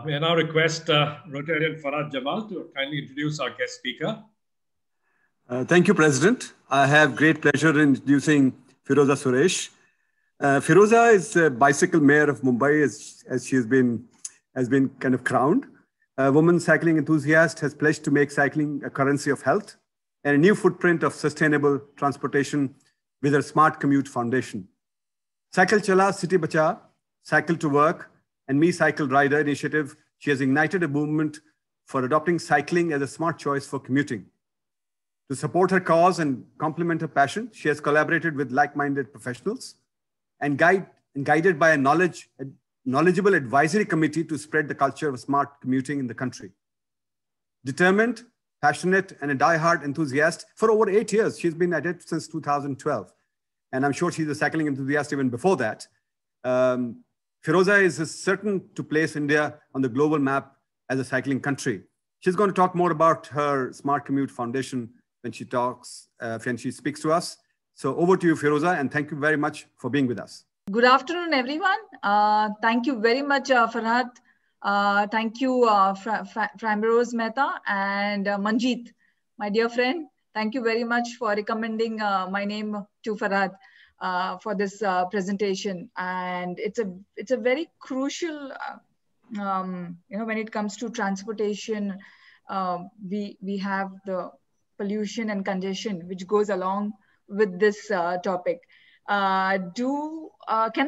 May I now request Rotarian Farhad Jamal to kindly introduce our guest speaker. Thank you, President. I have great pleasure in introducing Firoza Suresh. Firoza is a bicycle mayor of Mumbai, as she has been kind of crowned. A woman cycling enthusiast has pledged to make cycling a currency of health and a new footprint of sustainable transportation with her Smart Commute Foundation. Cycle Chala City Bacha, Cycle to Work, and Me Cycle Rider initiative, she has ignited a movement for adopting cycling as a smart choice for commuting. To support her cause and complement her passion, she has collaborated with like-minded professionals and guided by a knowledgeable advisory committee to spread the culture of smart commuting in the country. Determined, passionate, and a die-hard enthusiast, for over 8 years, she's been at it since 2012. And I'm sure she's a cycling enthusiast even before that. Firoza is certain to place India on the global map as a cycling country. She's going to talk more about her Smart Commute Foundation when she speaks to us. So over to you, Firoza, and thank you very much for being with us. Good afternoon, everyone. Thank you very much, Farhad. Thank you, Primrose Mehta and Manjeet, my dear friend. Thank you very much for recommending my name to Farhad for this presentation. And it's a very crucial, when it comes to transportation, we have the pollution and congestion which goes along with this topic. Can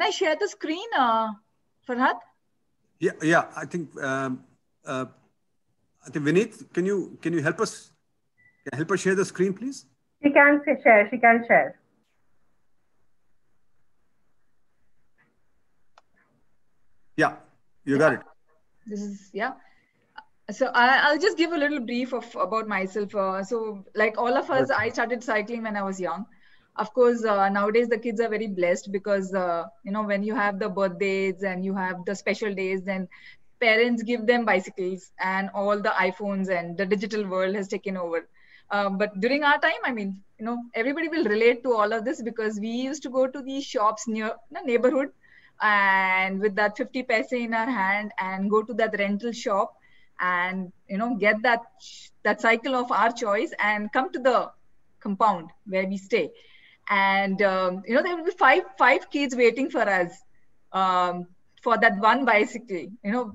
I share the screen, Farhad? Yeah. I think Vineet, can you help us? Help us share the screen, please. She can share. Yeah, you got it. So I'll just give a little brief about myself. So like all of us, I started cycling when I was young. Of course, nowadays the kids are very blessed because, when you have the birthdays and you have the special days, then parents give them bicycles and all the iPhones and the digital world has taken over. But during our time, everybody will relate to all of this because we used to go to these shops near the neighborhood and with that 50 paise in our hand and go to that rental shop and get that cycle of our choice and come to the compound where we stay, and there will be five kids waiting for us for that one bicycle,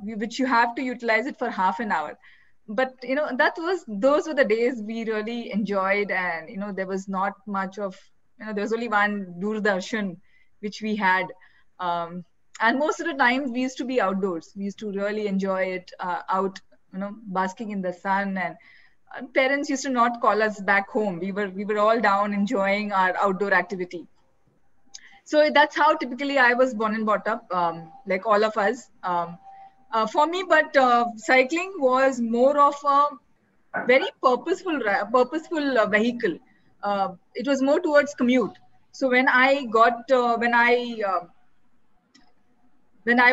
which you have to utilize it for half an hour. But those were the days we really enjoyed, and there was not much of there was only one Doordarshan which we had. And most of the time we used to be outdoors. We used to really enjoy it out, basking in the sun, and parents used to not call us back home. We were all down enjoying our outdoor activity. So that's how typically I was born and brought up, like all of us. For me, but cycling was more of a very purposeful vehicle. It was more towards commute. So when I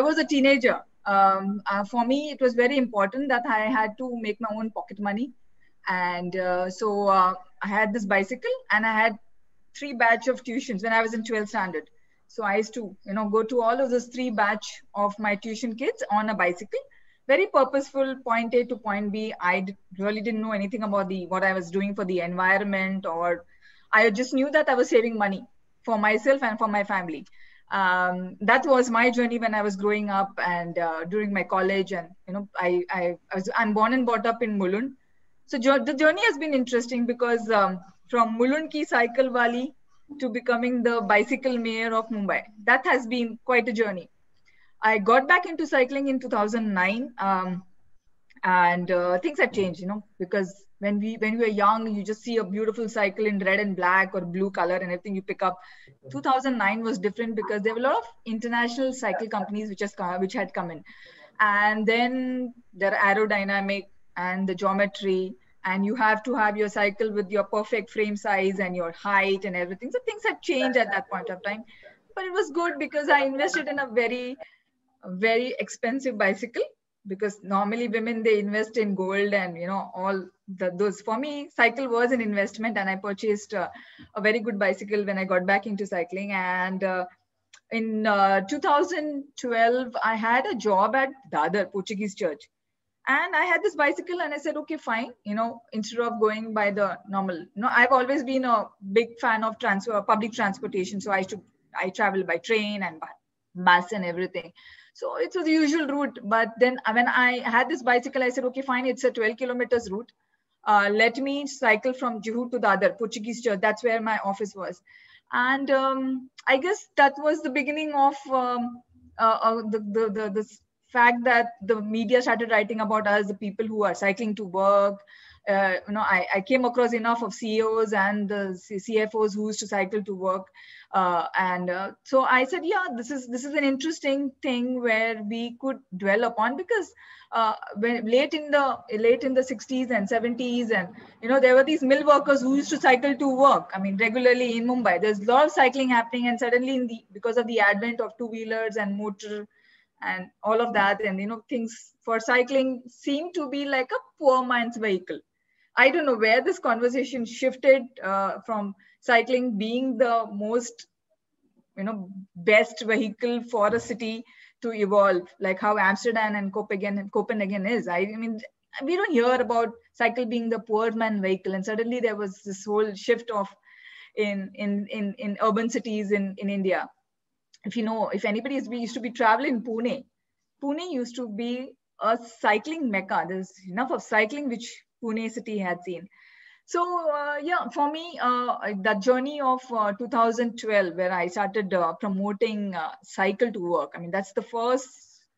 was a teenager, for me, it was very important that I had to make my own pocket money. And so I had this bicycle and I had 3 batch of tuitions when I was in 12th standard. So I used to, go to all of those 3 batch of my tuition kids on a bicycle. Very purposeful, point A to point B. I really didn't know anything about what I was doing for the environment, or I just knew that I was saving money for myself and for my family. That was my journey when I was growing up and during my college. And I'm born and brought up in Mulund. So the journey has been interesting because from Mulund ki cycle wali to becoming the bicycle mayor of Mumbai, that has been quite a journey. I got back into cycling in 2009, and things have changed, because when we were young, you just see a beautiful cycle in red and black or blue color and everything you pick up. 2009 was different because there were a lot of international cycle companies which had come in, and then their aerodynamic and the geometry, and you have to have your cycle with your perfect frame size and your height and everything. So things had changed at that point of time, but it was good because I invested in a very, very expensive bicycle, because normally women, they invest in gold and all those. For me, cycle was an investment, and I purchased a very good bicycle when I got back into cycling. And in 2012, I had a job at Dadar, Portuguese church. And I had this bicycle and I said, okay, fine. Instead of going by the normal, I've always been a big fan of public transportation. So I travel by train and by bus and everything. So it was the usual route. But then when I had this bicycle, I said, okay, fine. It's a 12 kilometers route. Let me cycle from Juhu to Dadar, Portuguese church. That's where my office was. And I guess that was the beginning of the fact that the media started writing about us, the people who are cycling to work. I came across enough of CEOs and the CFOs who used to cycle to work. So I said, yeah, this is an interesting thing where we could dwell upon, because when late in the 60s and 70s, and there were these mill workers who used to cycle to work. I mean, regularly in Mumbai, there's a lot of cycling happening, and suddenly because of the advent of two-wheelers and motor and all of that, and things for cycling seem to be like a poor man's vehicle. I don't know where this conversation shifted from cycling being the most best vehicle for a city to evolve, like how Amsterdam and Copenhagen is. I mean, we don't hear about cycle being the poor man vehicle, and suddenly there was this whole shift of in urban cities in India. If anybody used to be traveling Pune used to be a cycling mecca. There's enough of cycling which Pune city had seen. So yeah, for me, that journey of 2012, where I started promoting cycle to work. I mean, that's the first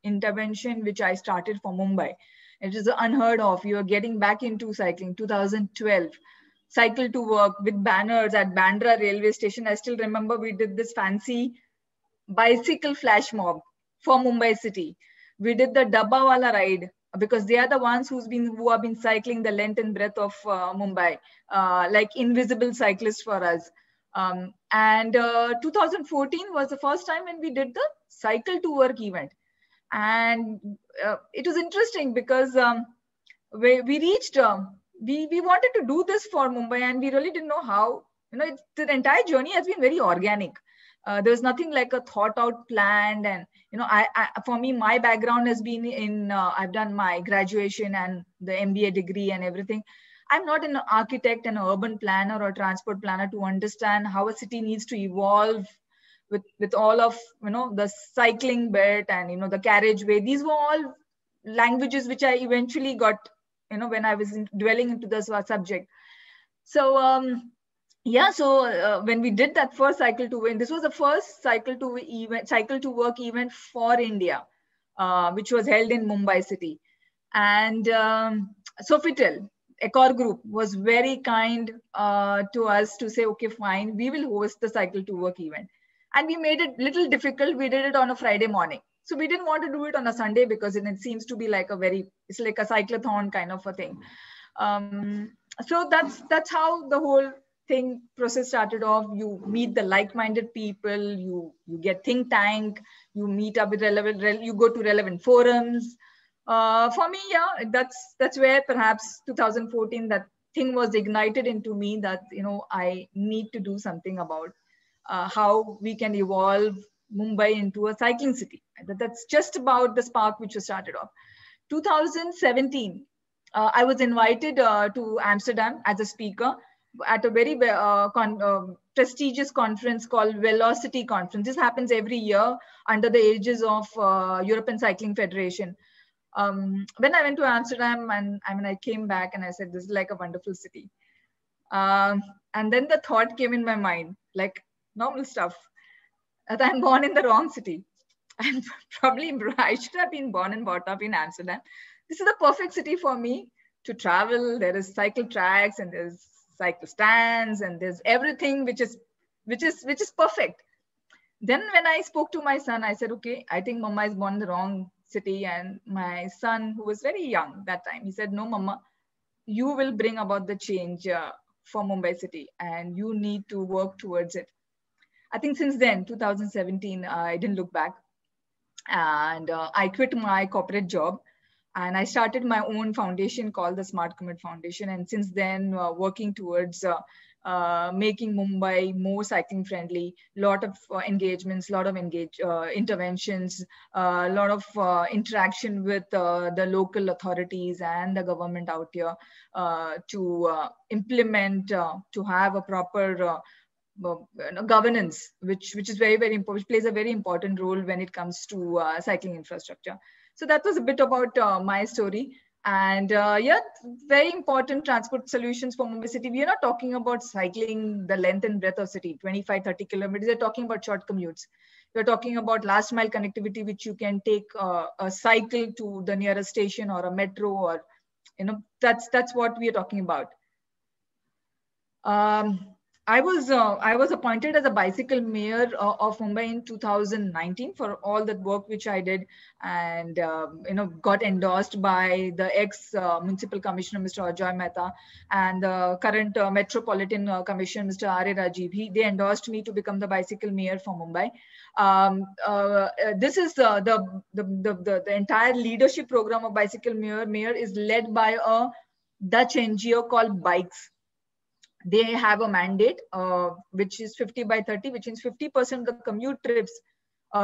intervention which I started for Mumbai. It is unheard of. You are getting back into cycling. 2012, cycle to work with banners at Bandra railway station. I still remember we did this fancy bicycle flash mob for Mumbai city. We did the Dabbawala ride, because they are the ones who have been cycling the length and breadth of Mumbai, like invisible cyclists for us. And 2014 was the first time when we did the cycle to work event. And it was interesting because we reached, we wanted to do this for Mumbai, and we really didn't know how. The entire journey has been very organic. There's nothing like a thought out plan. And for me, my background has been in I've done my graduation and the MBA degree and everything. I'm not an architect, an urban planner or transport planner to understand how a city needs to evolve with all of the cycling bit and the carriageway. These were all languages which I eventually got when I was dwelling into the subject. So yeah, so when we did that first cycle to win, this was the first cycle to work event for India, which was held in Mumbai city. And Sofitel, Accor Group, was very kind to us to say, okay, fine, we will host the cycle to work event. And we made it a little difficult. We did it on a Friday morning. So we didn't want to do it on a Sunday, because it seems to be like it's like a cyclothon kind of a thing. So that's how the whole process started off. You meet the like-minded people, you get think tank, you meet up with you go to relevant forums. For me, yeah, that's where perhaps 2014 that thing was ignited into me, that I need to do something about how we can evolve Mumbai into a cycling city. That's just about the spark which was started off. 2017, I was invited to Amsterdam as a speaker at a very prestigious conference called Velocity Conference. This happens every year under the aegis of European Cycling Federation. When I went to Amsterdam, and I came back and I said, this is like a wonderful city. And then the thought came in my mind, like normal stuff, that I'm born in the wrong city. I should have been born and brought up in Amsterdam. This is the perfect city for me to travel. There is cycle tracks, and there's cycle stands, and there's everything which is perfect. Then when I spoke to my son, I said, okay, I think Mama is born in the wrong city. And my son, who was very young that time, he said, no, Mama, you will bring about the change for Mumbai city, and you need to work towards it. I think since then, 2017, I didn't look back, and I quit my corporate job. And I started my own foundation called the Smart Commit Foundation. And since then, working towards making Mumbai more cycling friendly, lot of engagements, lot of interventions, a lot of interaction with the local authorities and the government out here to implement, to have a proper governance, which is very, very important, which plays a very important role when it comes to cycling infrastructure. So that was a bit about my story. And yeah, very important transport solutions for Mumbai city. We are not talking about cycling the length and breadth of city, 25, 30 kilometers. We're talking about short commutes. We're talking about last mile connectivity, which you can take a cycle to the nearest station or a metro, or, you know, that's what we are talking about. I was appointed as a bicycle mayor of Mumbai in 2019 for all that work which I did, and you know, got endorsed by the ex municipal commissioner Mr. Ajoy Mehta and the current metropolitan commissioner Mr. R.A. Rajiv. They endorsed me to become the bicycle mayor for Mumbai. This is the entire leadership program of bicycle mayor is led by a Dutch NGO called Bikes. They have a mandate, which is 50 by 30, which means 50% of the commute trips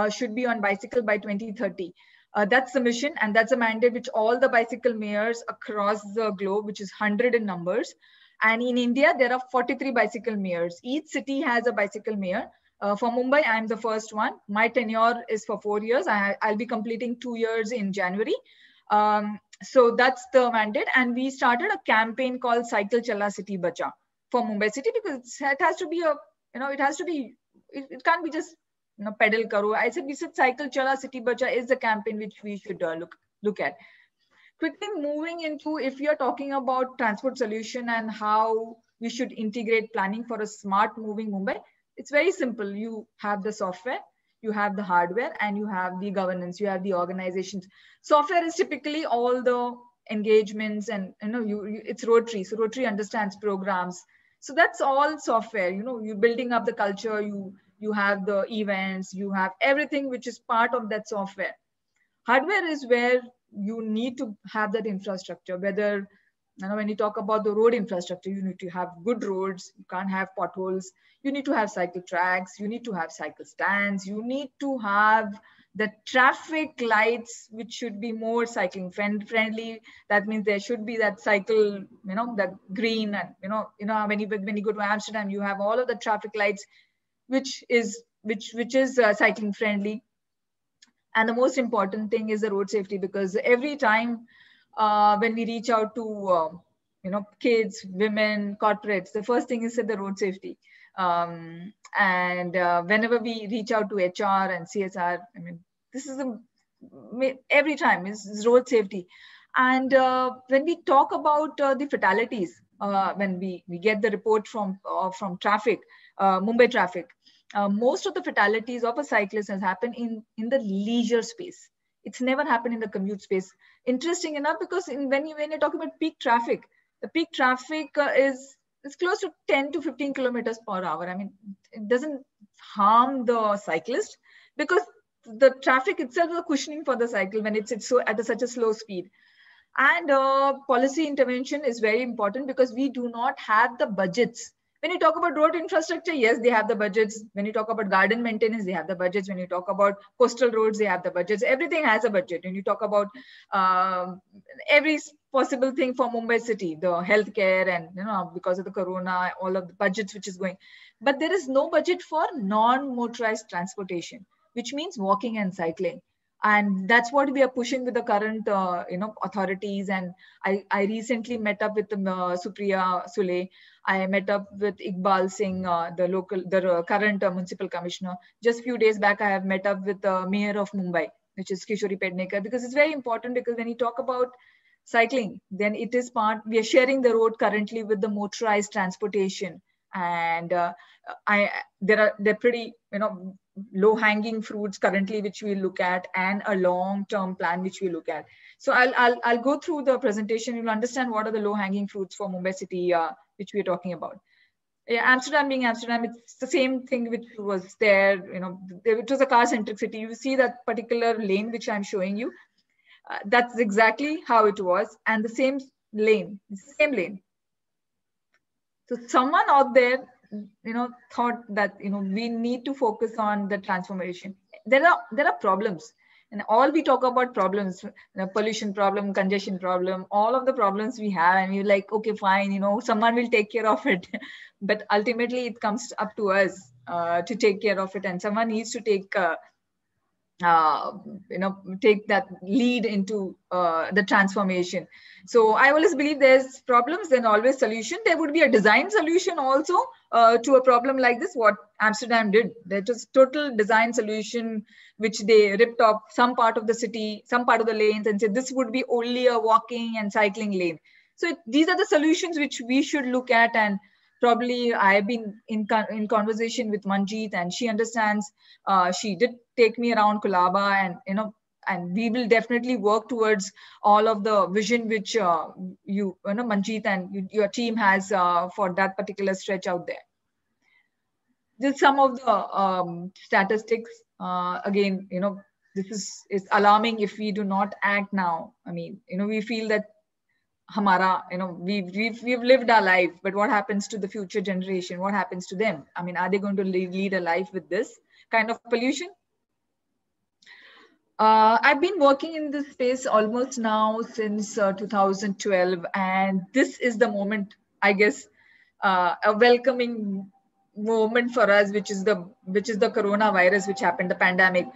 should be on bicycle by 2030. That's the mission, and that's a mandate which all the bicycle mayors across the globe, which is 100 in numbers. And in India, there are 43 bicycle mayors. Each city has a bicycle mayor. For Mumbai, I'm the first one. My tenure is for 4 years. I'll be completing 2 years in January. So that's the mandate. And we started a campaign called Cycle Chala City Bacha for Mumbai city, because it has to be a, you know, it has to be, it can't be just, you know, pedal karo. We said Cycle Chala City Bacha is the campaign which we should look at. Quickly moving into, if you're talking about transport solution and how we should integrate planning for a smart moving Mumbai, it's very simple. You have the software, you have the hardware, and you have the governance, you have the organizations. Software is typically all the engagements, and you know, it's Rotary. So Rotary understands programs. So that's all software. You know, you're building up the culture, you have the events, you have everything which is part of that software. Hardware is where you need to have that infrastructure, whether, you know, when you talk about the road infrastructure, you need to have good roads, you can't have potholes, you need to have cycle tracks, you need to have cycle stands, you need to have the traffic lights, which should be more cycling friendly. That means there should be that cycle, you know, that green, and you know when you go to Amsterdam, you have all of the traffic lights, which is cycling friendly. And the most important thing is the road safety, because every time when we reach out to you know, kids, women, corporates, the first thing is the road safety. And whenever we reach out to HR and CSR, I mean, this is every time is road safety. And when we talk about the fatalities, when we get the report from traffic, Mumbai traffic, most of the fatalities of a cyclist has happened in the leisure space. It's never happened in the commute space. Interesting enough, because when you're talking about peak traffic, the peak traffic is close to 10 to 15 kilometers per hour. I mean, it doesn't harm the cyclist, because the traffic itself is a cushioning for the cycle when it's so at such a slow speed. And policy intervention is very important, because we do not have the budgets. When you talk about road infrastructure, yes, they have the budgets. When you talk about garden maintenance, they have the budgets. When you talk about coastal roads, they have the budgets. Everything has a budget. When you talk about every possible thing for Mumbai city, the healthcare, and you know, because of the corona, all of the budgets which is going. But there is no budget for non-motorized transportation, which means walking and cycling. And that's what we are pushing with the current you know, authorities. And I recently met up with Supriya Sule. I met up with Iqbal Singh, the current municipal commissioner. Just a few days back, I have met up with the mayor of Mumbai, which is Kishori Pednekar, because it's very important, because when you talk about cycling, then it is we are sharing the road currently with the motorized transportation. And they're pretty, you know, low-hanging fruits currently, which we look at, and a long-term plan which we look at. So I'll go through the presentation. You'll understand what are the low-hanging fruits for Mumbai city, which we're talking about. Yeah, Amsterdam being Amsterdam, it's the same thing which was there. You know, it was a car-centric city. You see that particular lane which I'm showing you. That's exactly how it was, and the same lane, So someone out there, thought that, we need to focus on the transformation. There are problems, and all we talk about problems, pollution problem, congestion problem, all of the problems we have, and we're like, okay, fine, someone will take care of it. But ultimately it comes up to us to take care of it, and someone needs to take take that lead into the transformation. So I always believe there's problems, then always solution. There would be a design solution also to a problem like this. What Amsterdam did, that was total design solution, which they ripped off some part of the city, some part of the lanes, and said this would be only a walking and cycling lane. So these are the solutions which we should look at. And probably I've been in conversation with Manjeet, and she understands. She did take me around Colaba, and we will definitely work towards all of the vision which Manjeet and your team has for that particular stretch out there. Just some of the statistics. Again, this is alarming if we do not act now. I mean, we feel that we've lived our life, but what happens to the future generation? What happens to them? I mean, are they going to lead a life with this kind of pollution? I've been working in this space almost now since 2012, and this is the moment, I guess, a welcoming moment for us, which is the coronavirus, which happened, the pandemic.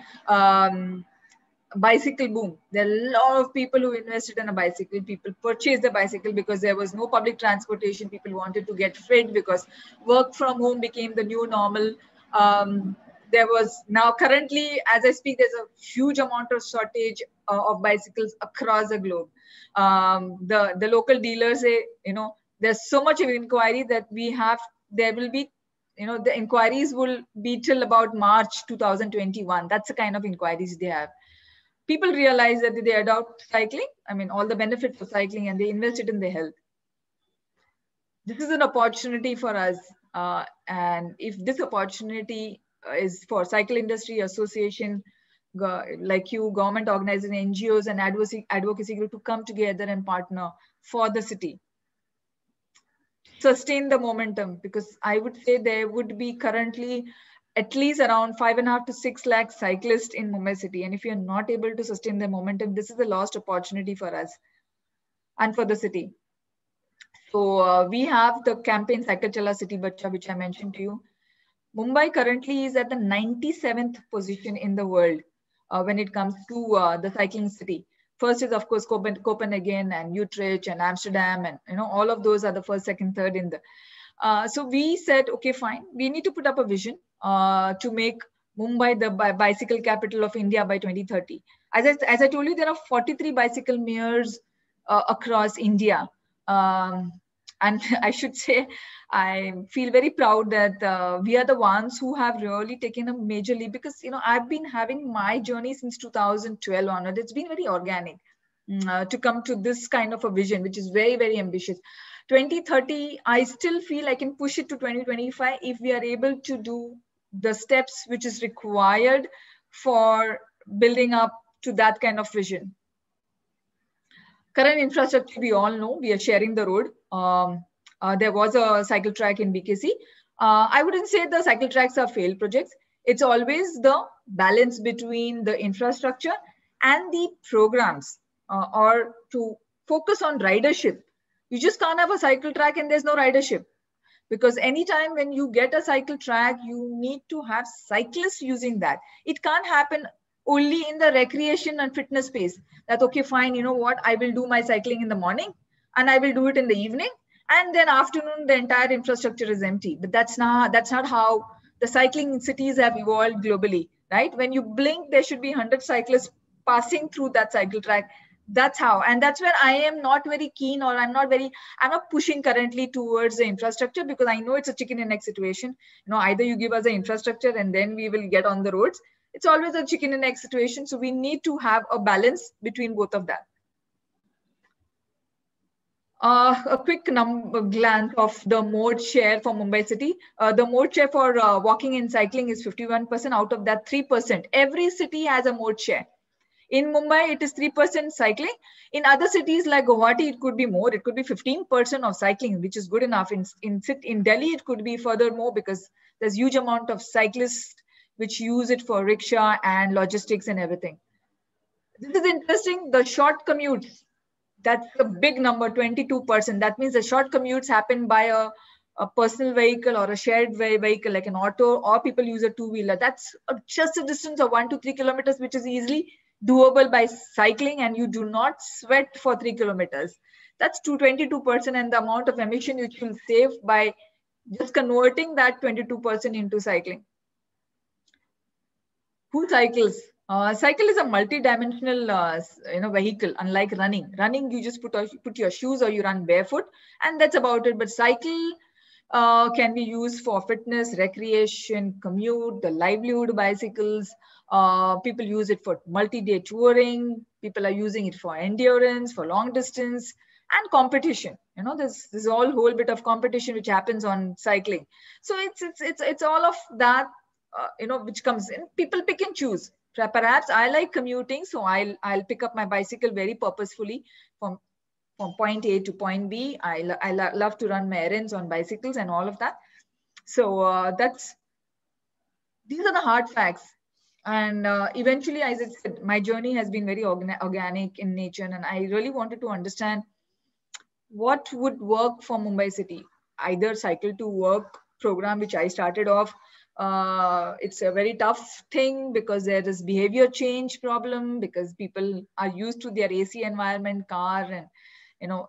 Bicycle boom. There are a lot of people who invested in a bicycle. People purchased a bicycle because there was no public transportation. People wanted to get fit because work from home became the new normal. There was now currently, as I speak, there's a huge amount of shortage of bicycles across the globe. The local dealers say, there's so much of inquiry that there will be, the inquiries will be till about March 2021. That's the kind of inquiries they have. People realize that they adopt cycling, I mean, all the benefits of cycling, and they invested in their health. This is an opportunity for us. And if this opportunity is for Cycle Industry Association, like you, government organizations, NGOs, and advocacy group to come together and partner for the city. Sustain the momentum, because I would say there would be currently at least around 5.5 to 6 lakh cyclists in Mumbai city. And if you're not able to sustain the momentum, this is a lost opportunity for us and for the city. So we have the campaign Cycle Chala City Bacha, which I mentioned to you. Mumbai currently is at the 97th position in the world when it comes to the cycling city. First is, of course, Copenhagen and Utrecht and Amsterdam, and all of those are the first, second, third in the. So we said, okay, fine, we need to put up a vision to make Mumbai the bicycle capital of India by 2030. As I told you, there are 43 bicycle mayors across India. And I should say, I feel very proud that we are the ones who have really taken a major leap, because, I've been having my journey since 2012 onward. It's been very organic to come to this kind of a vision, which is very, very ambitious. 2030, I still feel I can push it to 2025 if we are able to do the steps which is required for building up to that kind of vision. Current infrastructure, we all know, we are sharing the road. There was a cycle track in BKC. I wouldn't say the cycle tracks are failed projects. It's always the balance between the infrastructure and the programs, or to focus on ridership. You just can't have a cycle track and there's no ridership. Because anytime when you get a cycle track, you need to have cyclists using that. It can't happen only in the recreation and fitness space. That, okay, fine, you know what, I will do my cycling in the morning and I will do it in the evening. And then afternoon, the entire infrastructure is empty. But that's not how the cycling cities have evolved globally, right? When you blink, there should be 100 cyclists passing through that cycle track. That's how, and that's where I am not very keen, or I'm not pushing currently towards the infrastructure, because I know it's a chicken and egg situation. Either you give us the infrastructure and then we will get on the roads. It's always a chicken and egg situation. So we need to have a balance between both of that. A quick glance of the mode share for Mumbai city. The mode share for walking and cycling is 51%. Out of that, 3%. Every city has a mode share. In Mumbai, it is 3% cycling. In other cities like Guwahati, it could be more. It could be 15% of cycling, which is good enough. In Delhi, it could be further more because there's huge amount of cyclists which use it for rickshaw and logistics and everything. This is interesting. The short commutes, that's a big number, 22%. That means the short commutes happen by a personal vehicle or a shared vehicle like an auto, or people use a two-wheeler. That's just a distance of 1 to 3 kilometers, which is easily doable by cycling, and you do not sweat for 3 kilometers. That's 22%, and the amount of emission which you will save by just converting that 22% into cycling. Who cycles? Cycle is a multi-dimensional vehicle, unlike running. Running, you just put your shoes or you run barefoot, and that's about it. But cycle can be used for fitness, recreation, commute, the livelihood bicycles. People use it for multi-day touring. People are using it for endurance, for long distance, and competition. There's all whole bit of competition which happens on cycling. So it's all of that, which comes in. People pick and choose. Perhaps I like commuting, so I'll pick up my bicycle very purposefully from point A to point B. I love to run my errands on bicycles and all of that. So these are the hard facts. And eventually, as I said, my journey has been very organic in nature, and I really wanted to understand what would work for Mumbai City. Either cycle to work program, which I started off. It's a very tough thing because there is behavior change problem, because people are used to their AC environment, car, and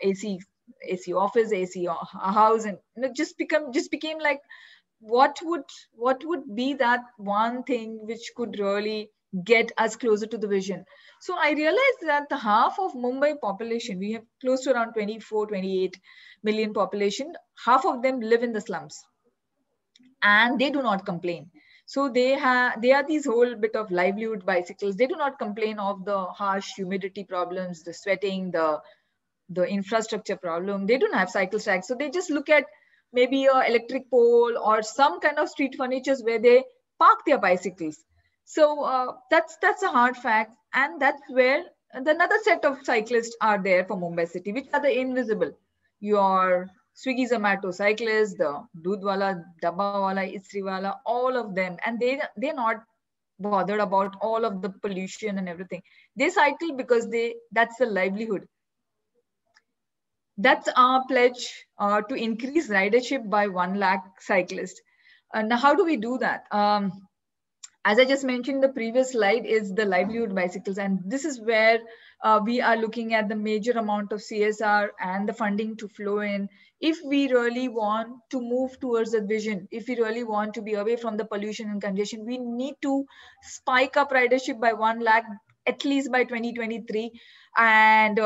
AC office, AC house, and it just became like, what would be that one thing which could really get us closer to the vision. So I realized that the half of Mumbai population, we have close to around 24, 28 million population, half of them live in the slums. And they do not complain. So they are these whole bit of livelihood bicycles. They do not complain of the harsh humidity problems, the sweating, the infrastructure problem. They don't have cycle tracks. So they just look at maybe an electric pole or some kind of street furnitures where they park their bicycles. So that's a hard fact. And that's where another set of cyclists are there for Mumbai City, which are the invisible. Your Swiggy, Zomato cyclists, the Doodwala, Dabbawala, Istriwala, all of them. And they're not bothered about all of the pollution and everything. They cycle because that's the livelihood. That's our pledge to increase ridership by 1 lakh cyclists. Now, how do we do that? As I just mentioned, the previous slide is the livelihood bicycles. And this is where we are looking at the major amount of CSR and the funding to flow in. If we really want to move towards the vision, if we really want to be away from the pollution and congestion, we need to spike up ridership by 1 lakh, at least by 2023. And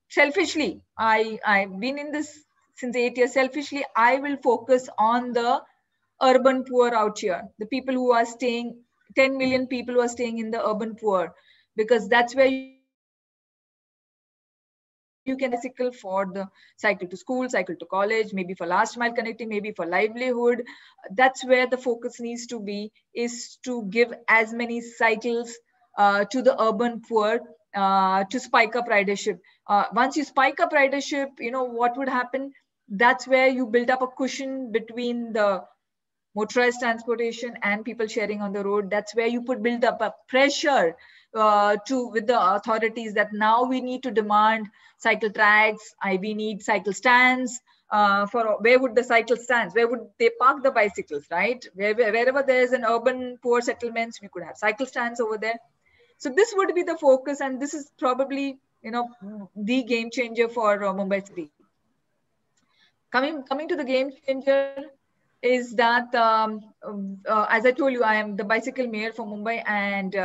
selfishly, I've been in this since 8 years. Selfishly, I will focus on the urban poor out here, the people who are staying, 10 million people who are staying in the urban poor, because that's where you can cycle for the cycle to school, cycle to college, maybe for last mile connecting, maybe for livelihood. That's where the focus needs to be, is to give as many cycles to the urban poor to spike up ridership. Once you spike up ridership, what would happen? That's where you build up a cushion between the motorized transportation and people sharing on the road. That's where you build up a pressure with the authorities that now we need to demand cycle tracks, we need cycle stands. For where would the cycle stands? Where would they park the bicycles, right? Wherever there is an urban poor settlements, we could have cycle stands over there. So this would be the focus, and this is probably the game changer for Mumbai City. Coming to the game changer is that, as I told you, I am the bicycle mayor for Mumbai, and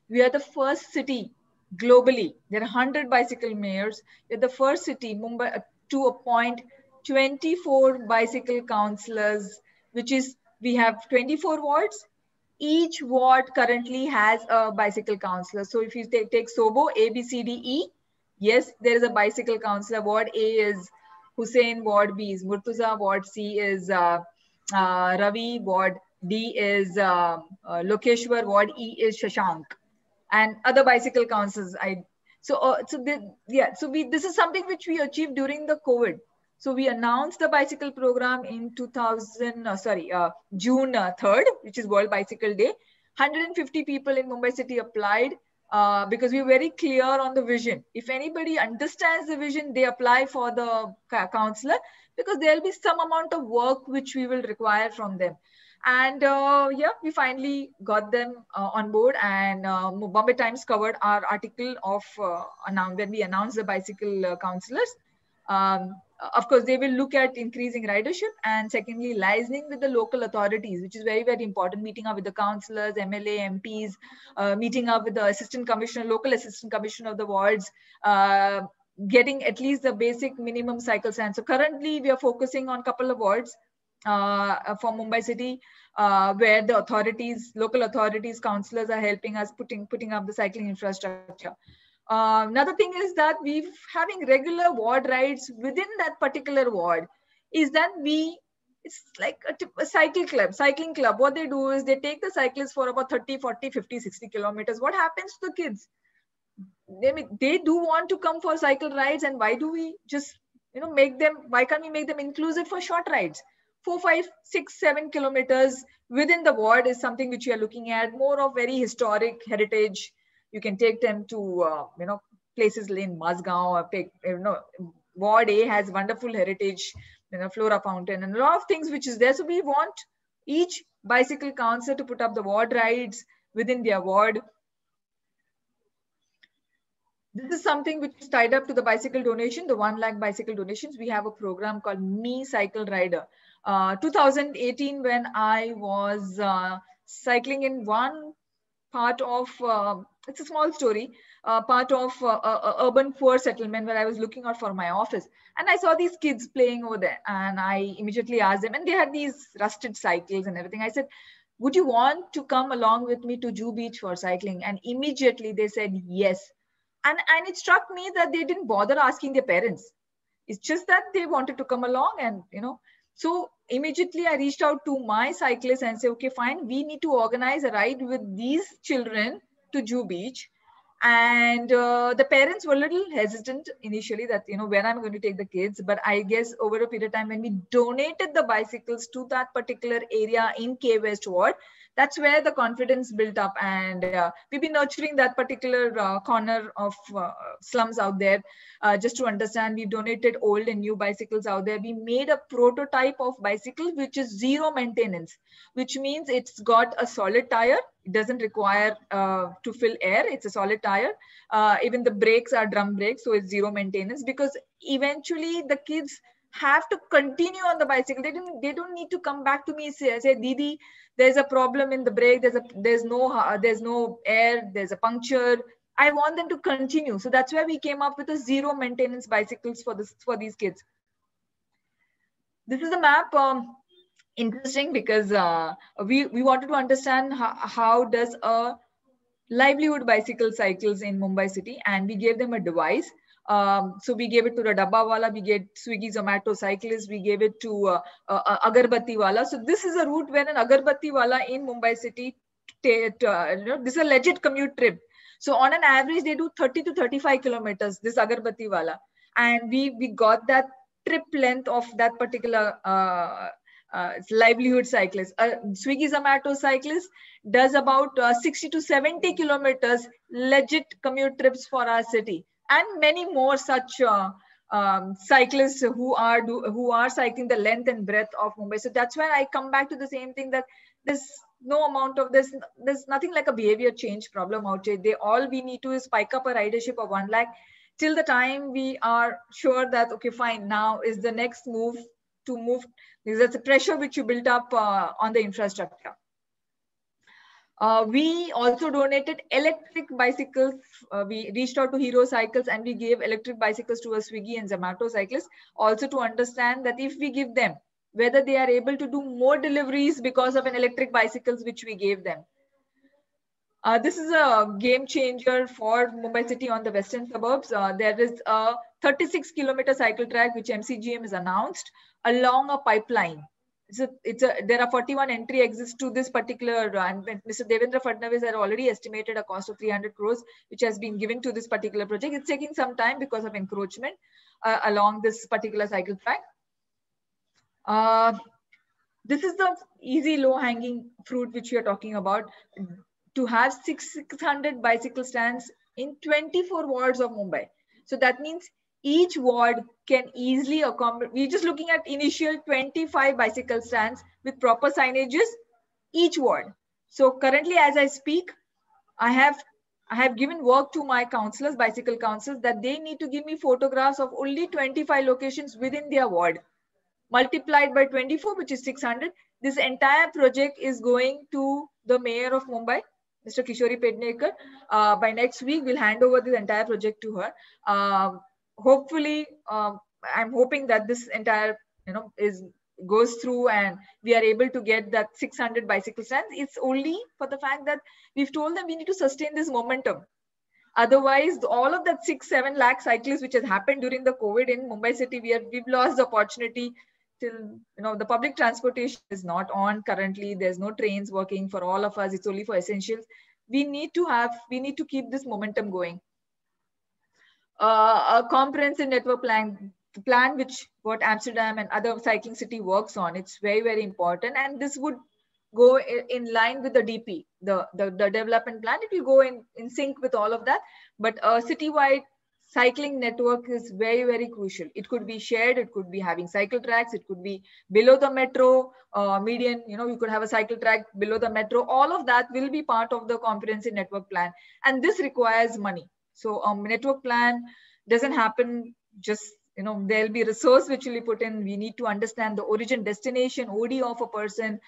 we are the first city globally. There are 100 bicycle mayors. We're the first city, Mumbai, to appoint 24 bicycle councillors, which is, we have 24 wards. Each ward currently has a bicycle councillor. So if you take Sobo, A, B, C, D, E, yes, there is a bicycle councillor. Ward A is Hussein, Ward B is Murtuza, Ward C is Ravi, Ward D is Lokeshwar, Ward E is Shashank. and other bicycle councils. This is something which we achieved during the COVID. So we announced the bicycle program in June 3rd, which is World Bicycle Day. 150 people in Mumbai city applied because we were very clear on the vision. If anybody understands the vision, they apply for the counselor, because there'll be some amount of work which we will require from them. And we finally got them on board, and Bombay Times covered our article of when we announced the bicycle counselors. Of course, they will look at increasing ridership, and secondly, liaising with the local authorities, which is very, very important, meeting up with the councillors, MLA, MPs, meeting up with the assistant commissioner, local assistant commissioner of the wards, getting at least the basic minimum cycle stand. So currently, we are focusing on a couple of wards for Mumbai city, where the authorities, local authorities, councillors are helping us putting up the cycling infrastructure. Another thing is that we're having regular ward rides within that particular ward. Is that it's like a cycling club. What they do is they take the cyclists for about 30, 40, 50, 60 kilometers. What happens to the kids? They do want to come for cycle rides, and why do we just why can't we make them inclusive for short rides? 4, 5, 6, 7 kilometers within the ward is something which we are looking at. More of very historic heritage. You can take them to places in Mazgaon, or Ward A has wonderful heritage, Flora Fountain, and a lot of things which is there. So we want each bicycle council to put up the ward rides within their ward. This is something which is tied up to the bicycle donation, the 1 lakh bicycle donations. We have a program called Me Cycle Rider. 2018, when I was cycling in one part of, it's a small story, part of urban poor settlement where I was looking out for my office. And I saw these kids playing over there, and I immediately asked them, and they had these rusted cycles and everything. I said, would you want to come along with me to Juhu Beach for cycling? And immediately they said yes. And it struck me that they didn't bother asking their parents. It's just that they wanted to come along, and so immediately I reached out to my cyclists and said, okay, fine, we need to organize a ride with these children to Juhu Beach. And the parents were a little hesitant initially that, where I'm going to take the kids. But I guess over a period of time, when we donated the bicycles to that particular area in K West Ward, that's where the confidence built up. And we've been nurturing that particular corner of slums out there. Just to understand, we've donated old and new bicycles out there. We made a prototype of bicycle, which is zero maintenance, which means it's got a solid tire. It doesn't require to fill air. It's a solid tire. Even the brakes are drum brakes, so it's zero maintenance, because eventually the kids have to continue on the bicycle. They don't need to come back to me say Didi, there's a problem in the brake. There's no air. There's a puncture. I want them to continue. So that's why we came up with a zero maintenance bicycles for these kids. This is a map. Interesting, because we wanted to understand how does a livelihood bicycle cycles in Mumbai city, and we gave them a device. So we gave it to the Dabba Wala, we gave Swiggy, Zomato cyclists, we gave it to Agarbatti Wala. So this is a route where an Agarbatti Wala in Mumbai city, this is a legit commute trip. So on an average, they do 30 to 35 kilometers, this Agarbatti Wala. And we got that trip length of that particular livelihood cyclist. Swiggy Zomato cyclist does about 60 to 70 kilometers legit commute trips for our city, and many more such cyclists who are cycling the length and breadth of Mumbai. So that's why I come back to the same thing, that there's no amount of this. There's nothing like a behavior change problem out here. All we need to is spike up a ridership of 1 lakh till the time we are sure that okay, fine, now is the next move to move, because that's the pressure which you built up on the infrastructure. We also donated electric bicycles. We reached out to Hero Cycles and we gave electric bicycles to a Swiggy and Zomato cyclists, also to understand that if we give them, whether they are able to do more deliveries because of an electric bicycles which we gave them. This is a game changer for Mumbai city on the western suburbs. There is a 36-kilometer cycle track which MCGM has announced along a pipeline. there are 41 entry exits to this particular, and Mr. Devendra Fadnavis had already estimated a cost of 300 crores, which has been given to this particular project. It's taking some time because of encroachment along this particular cycle track. This is the easy low-hanging fruit which we are talking about, to have 600 bicycle stands in 24 wards of Mumbai. So that means each ward can easily accommodate. We're just looking at initial 25 bicycle stands with proper signages, each ward. So currently, as I speak, I have given work to my councillors, bicycle councillors, that they need to give me photographs of only 25 locations within their ward, multiplied by 24, which is 600. This entire project is going to the Mayor of Mumbai, Mr. Kishori Pednekar. By next week, we'll hand over this entire project to her. Hopefully, I'm hoping that this entire, goes through and we are able to get that 600 bicycle stands. It's only for the fact that we've told them we need to sustain this momentum. Otherwise, all of that 6-7 lakh cyclists which has happened during the COVID in Mumbai city, we've lost the opportunity. Till the public transportation is not on currently. There's no trains working for all of us. It's only for essentials. We need to keep this momentum going. A comprehensive network plan which what Amsterdam and other cycling city works on. It's very, very important, and this would go in line with the DP, the development plan. It will go in sync with all of that. But a citywide cycling network is very, very crucial. It could be shared, it could be having cycle tracks, it could be below the metro, median, you could have a cycle track below the metro. All of that will be part of the comprehensive network plan. And this requires money. So network plan doesn't happen just, there'll be resource which will be put in. We need to understand the origin, destination, OD of a person.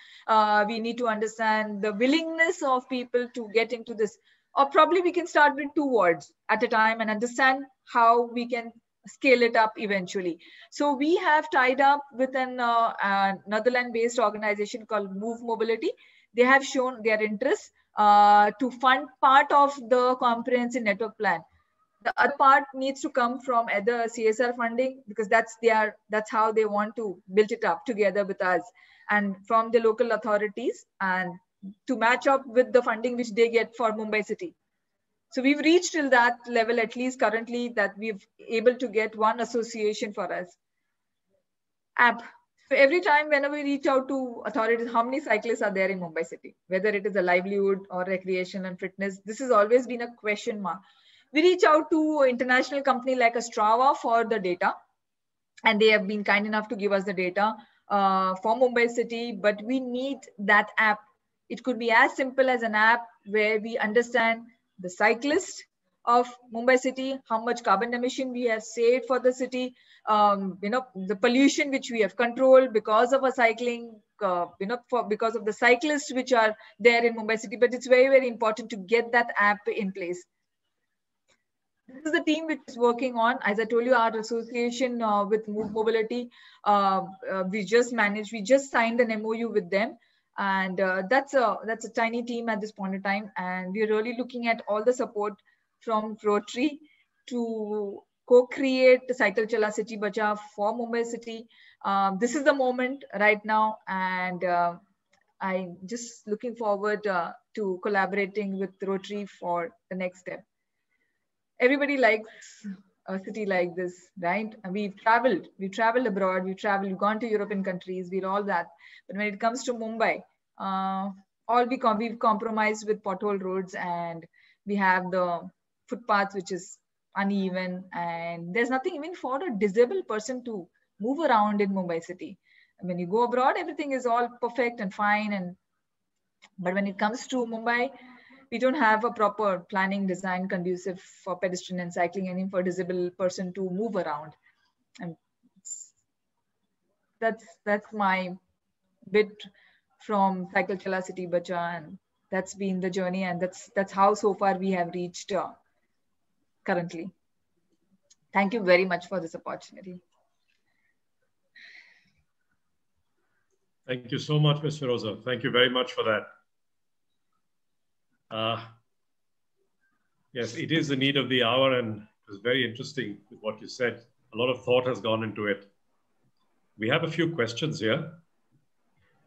We need to understand the willingness of people to get into this. Or probably we can start with 2 wards at a time and understand how we can scale it up eventually. So we have tied up with an Netherlands-based organization called Move Mobility. They have shown their interest to fund part of the comprehensive network plan. The other part needs to come from either CSR funding, because that's how they want to build it up together with us, and from the local authorities, and to match up with the funding which they get for Mumbai city. So we've reached till that level, at least currently, that we've able to get one association for us. App. So every time whenever we reach out to authorities, how many cyclists are there in Mumbai city, whether it is a livelihood or recreation and fitness, this has always been a question mark. We reach out to an international company like a Strava for the data, and they have been kind enough to give us the data for Mumbai city, but we need that app. It could be as simple as an app where we understand the cyclist of Mumbai city, how much carbon emission we have saved for the city, the pollution which we have controlled because of a cycling, because of the cyclists which are there in Mumbai city. But it's very, very important to get that app in place. This is the team which is working on, as I told you, our association with Move Mobility. We just signed an MOU with them. And that's a tiny team at this point in time. And we're really looking at all the support from Rotary to co-create the Cycle Chala City Bacha for Mumbai city. This is the moment right now. And I'm just looking forward to collaborating with Rotary for the next step. Everybody likes a city like this, right? And we've traveled abroad, we've gone to European countries, we're all that. But when it comes to Mumbai, we've compromised with pothole roads, and we have the footpaths which is uneven, and there's nothing even for a disabled person to move around in Mumbai city. And when you go abroad, everything is all perfect and fine. But when it comes to Mumbai, we don't have a proper planning design conducive for pedestrian and cycling, and even for a disabled person to move around. And that's my bit from Cycle Chala City Bacha, and that's been the journey, and that's how so far we have reached currently. Thank you very much for this opportunity. Thank you so much, Ms. Firoza. Thank you very much for that. Yes, it is the need of the hour, and it was very interesting with what you said. A lot of thought has gone into it. We have a few questions here.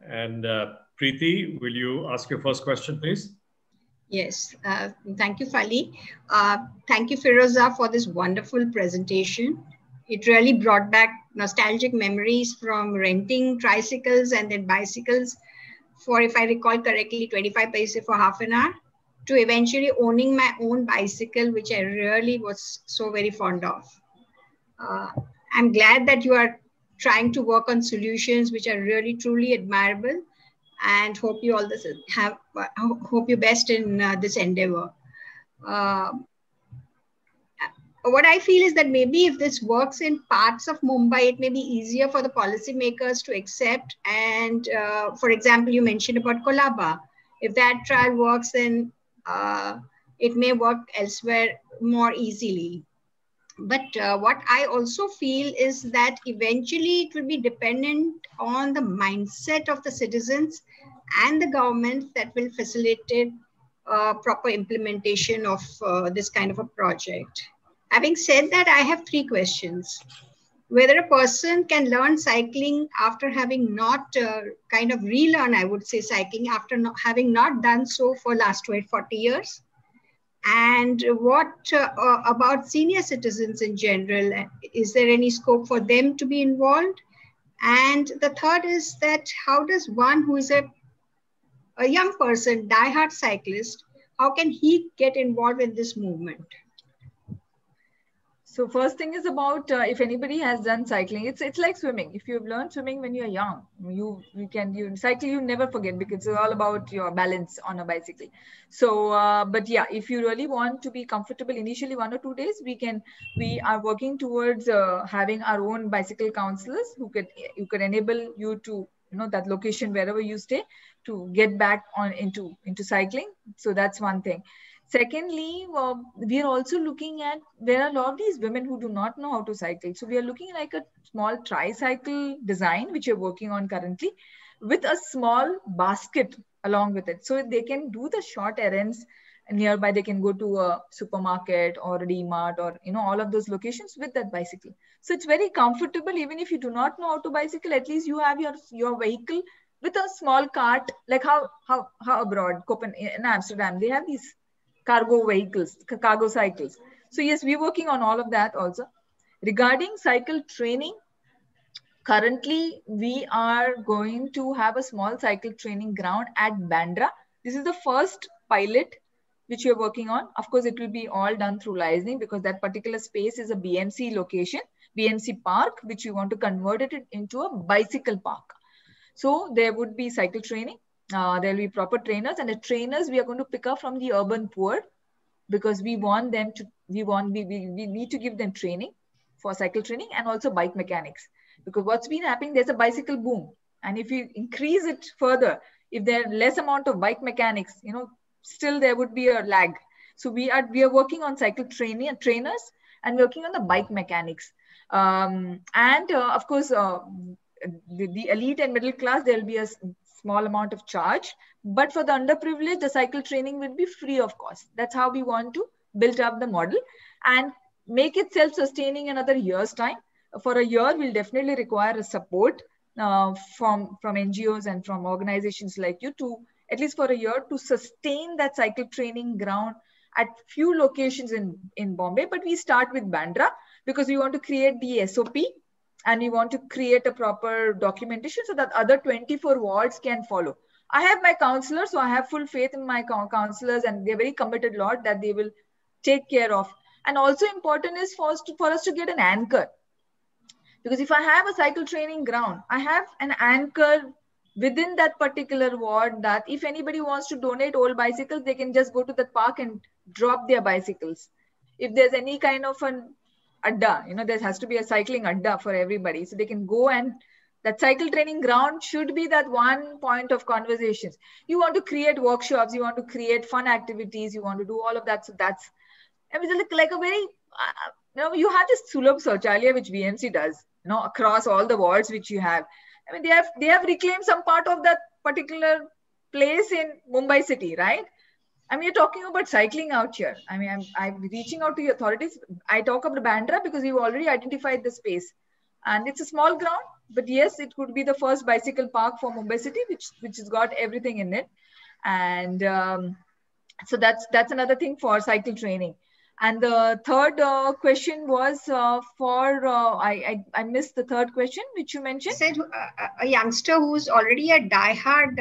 And Preeti, will you ask your first question, please? Yes, thank you, Fali. Thank you, Firoza, for this wonderful presentation. It really brought back nostalgic memories from renting tricycles and then bicycles for, if I recall correctly, 25 paise for half an hour, to eventually owning my own bicycle, which I really was so very fond of. I'm glad that you are trying to work on solutions which are really truly admirable, and hope you all this have hope you best in this endeavor. What I feel is that maybe if this works in parts of Mumbai, it may be easier for the policymakers to accept. And for example, you mentioned about Kolaba. If that trial works, then it may work elsewhere more easily. But what I also feel is that eventually it will be dependent on the mindset of the citizens and the government that will facilitate proper implementation of this kind of a project. Having said that, I have 3 questions. Whether a person can learn cycling after having not kind of relearn, I would say, cycling after having not done so for last 40 years. And what about senior citizens in general? Is there any scope for them to be involved? And the third is that how does one who is a young person, diehard cyclist, how can he get involved in this movement? So first thing is about if anybody has done cycling, it's like swimming. If you've learned swimming when you're young, you cycle, you never forget, because it's all about your balance on a bicycle. So, but yeah, if you really want to be comfortable initially 1 or 2 days, we are working towards having our own bicycle counselors who could enable you to, that location wherever you stay to get back on into cycling. So that's one thing. Secondly, we are also looking at, there are a lot of these women who do not know how to cycle. So we are looking like a small tricycle design, which we're working on currently, with a small basket along with it. So they can do the short errands nearby. They can go to a supermarket or a D-Mart or, all of those locations with that bicycle. So it's very comfortable. Even if you do not know how to bicycle, at least you have your vehicle with a small cart, like how abroad, in Amsterdam, they have these cargo vehicles, cargo cycles. So yes, we're working on all of that also. Regarding cycle training, currently we are going to have a small cycle training ground at Bandra. This is the first pilot which we're working on. Of course, it will be all done through licensing, because that particular space is a BMC location, BMC park, which we want to convert it into a bicycle park. So there would be cycle training. There will be proper trainers, and the trainers we are going to pick up from the urban poor, because we want them to, we need to give them training for cycle training and also bike mechanics. Because what's been happening, there's a bicycle boom. And if you increase it further, if there are less amount of bike mechanics, still there would be a lag. So we are working on cycle trainers and working on the bike mechanics. Of course, the elite and middle class, there will be a small amount of charge, but for the underprivileged, the cycle training will be free of cost. That's how we want to build up the model and make it self-sustaining another year's time. For a year, we'll definitely require a support from NGOs and from organizations like you to, at least for a year, to sustain that cycle training ground at few locations in Bombay. But we start with Bandra because we want to create the SOP, and we want to create a proper documentation so that other 24 wards can follow. I have my counselors, so I have full faith in my counselors, and they're very committed lot that they will take care of. And also important is for us to get an anchor. Because if I have a cycle training ground, I have an anchor within that particular ward that if anybody wants to donate old bicycles, they can just go to the park and drop their bicycles. If there's any kind of an adda, there has to be a cycling adda for everybody. So they can go, and that cycle training ground should be that one point of conversations. You want to create workshops, you want to create fun activities, you want to do all of that. So that's, like a very, you have this Sulabh Shauchalaya, which BMC does, across all the wards which you have. They have reclaimed some part of that particular place in Mumbai city, right? You're talking about cycling out here. I'm reaching out to the authorities. I talk about Bandra because we've already identified the space. And it's a small ground. but yes, it could be the first bicycle park for Mumbai City, which has got everything in it. And so that's another thing for cycle training. And the third question was I missed the third question which you mentioned. You said a youngster who's already a diehard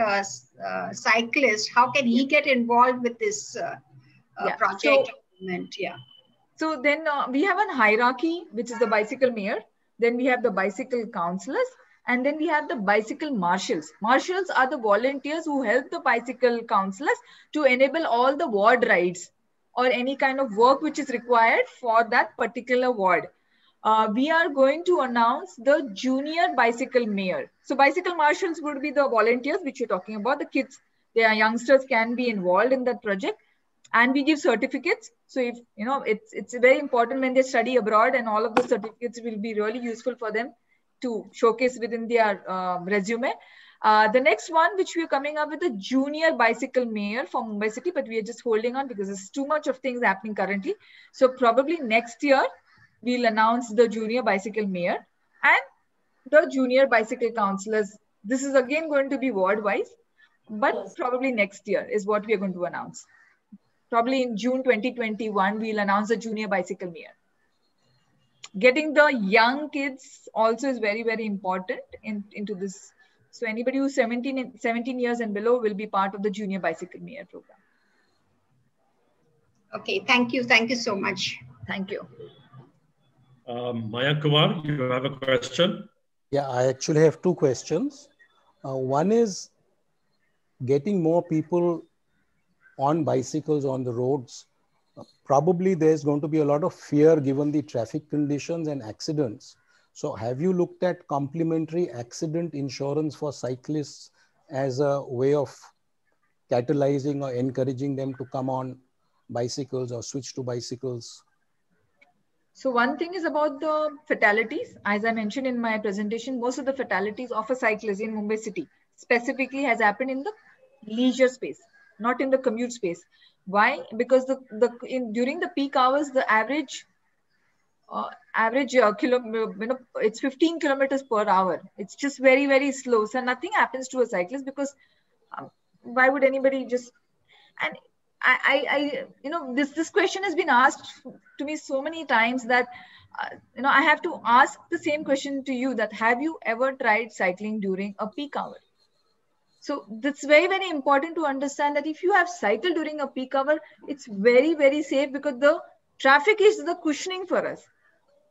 cyclist, how can he get involved with this project? So then we have a hierarchy, which is the bicycle mayor. Then we have the bicycle councillors, and then we have the bicycle marshals. Marshals are the volunteers who help the bicycle councillors to enable all the ward rides or any kind of work which is required for that particular ward. We are going to announce the junior bicycle mayor. So bicycle marshals would be the volunteers which you're talking about. The kids, their youngsters can be involved in that project, and we give certificates. So if you know, it's very important when they study abroad, and all of the certificates will be really useful for them to showcase within their resume. The next one, which we are coming up with, a junior bicycle mayor for Mumbai City, but we are just holding on because there's too much of things happening currently. So probably next year, we'll announce the junior bicycle mayor and the junior bicycle councillors. This is again going to be ward-wise, but probably next year is what we are going to announce. Probably in June 2021, we'll announce the junior bicycle mayor. Getting the young kids also is very, very important into this. So anybody who's 17 years and below will be part of the junior bicycle mayor program. Okay, thank you. Thank you so much. Thank you. Mayank Kumar, you have a question? Yeah, I actually have two questions. One is getting more people on bicycles on the roads. Probably there's going to be a lot of fear given the traffic conditions and accidents. So have you looked at complementary accident insurance for cyclists as a way of catalyzing or encouraging them to come on bicycles or switch to bicycles? So one thing is about the fatalities. As I mentioned in my presentation, most of the fatalities of a cyclist in Mumbai City specifically has happened in the leisure space, not in the commute space. Why? Because during the peak hours, the average it's 15 kilometers per hour. It's just very, very slow. So nothing happens to a cyclist because why would anybody just, and this question has been asked to me so many times that, I have to ask the same question to you, that have you ever tried cycling during a peak hour? So that's very, very important to understand that if you have cycled during a peak hour, it's very, very safe because the traffic is the cushioning for us.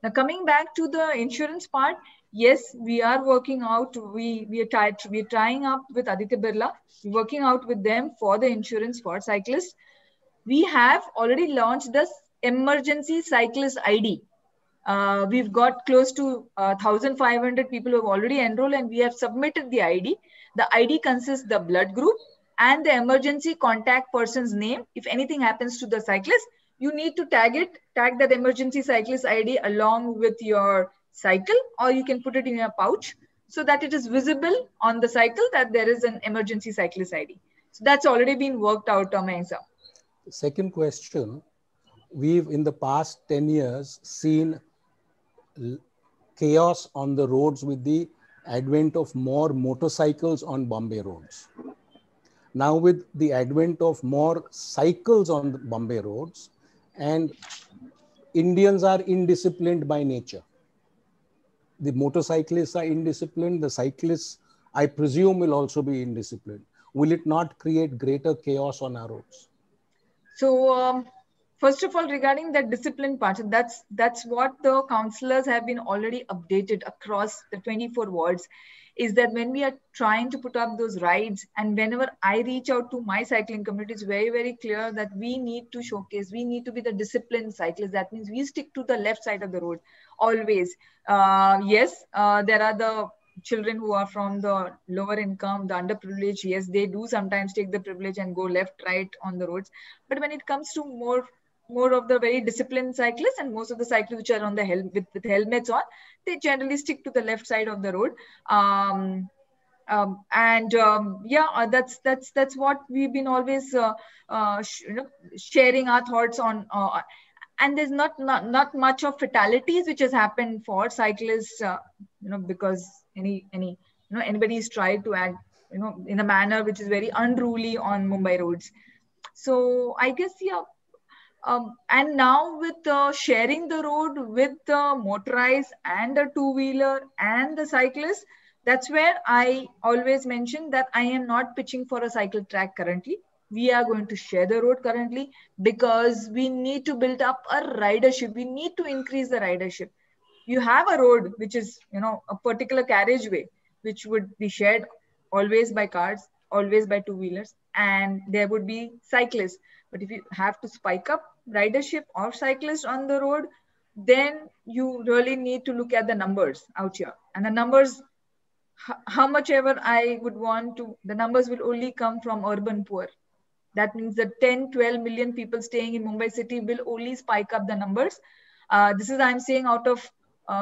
Now, coming back to the insurance part, yes, we are working out. We're trying up with Aditya Birla, working out with them for the insurance for cyclists. We have already launched this emergency cyclist ID. We've got close to 1,500 people who have already enrolled, and we have submitted the ID. The ID consists the blood group and the emergency contact person's name. If anything happens to the cyclist, you need to tag that emergency cyclist ID along with your cycle, or you can put it in your pouch so that it is visible on the cycle that there is an emergency cyclist ID. So that's already been worked out, Mayank sir. Second question, we've in the past 10 years seen chaos on the roads with the advent of more motorcycles on Bombay roads. Now with the advent of more cycles on the Bombay roads, and Indians are indisciplined by nature. The motorcyclists are indisciplined. The cyclists, I presume, will also be indisciplined. Will it not create greater chaos on our roads? So, first of all, regarding that discipline part, that's what the councillors have been already updated across the 24 wards, is that when we are trying to put up those rides, and whenever I reach out to my cycling community, it's very, very clear that we need to showcase, we need to be the disciplined cyclists. That means we stick to the left side of the road always. Yes, there are the children who are from the lower income, the underprivileged. Yes, they do sometimes take the privilege and go left, right on the roads. But when it comes to more of the very disciplined cyclists, and most of the cyclists which are on the with helmets on, they generally stick to the left side of the road. That's what we've been always sharing our thoughts on. And there's not much of fatalities which has happened for cyclists, because anybody is tried to act in a manner which is very unruly on Mumbai roads. So I guess, yeah. And now with sharing the road with the motorized and the two-wheeler and the cyclist, that's where I always mention that I am not pitching for a cycle track currently. We are going to share the road currently because we need to build up a ridership. We need to increase the ridership. You have a road which is, a particular carriageway, which would be shared always by cars, always by two-wheelers, and there would be cyclists. But if you have to spike up ridership or cyclists on the road, then you really need to look at the numbers out here. And the numbers, how much ever I would want to, the numbers will only come from urban poor. That means the 10, 12 million people staying in Mumbai city will only spike up the numbers. This is, I'm saying, out of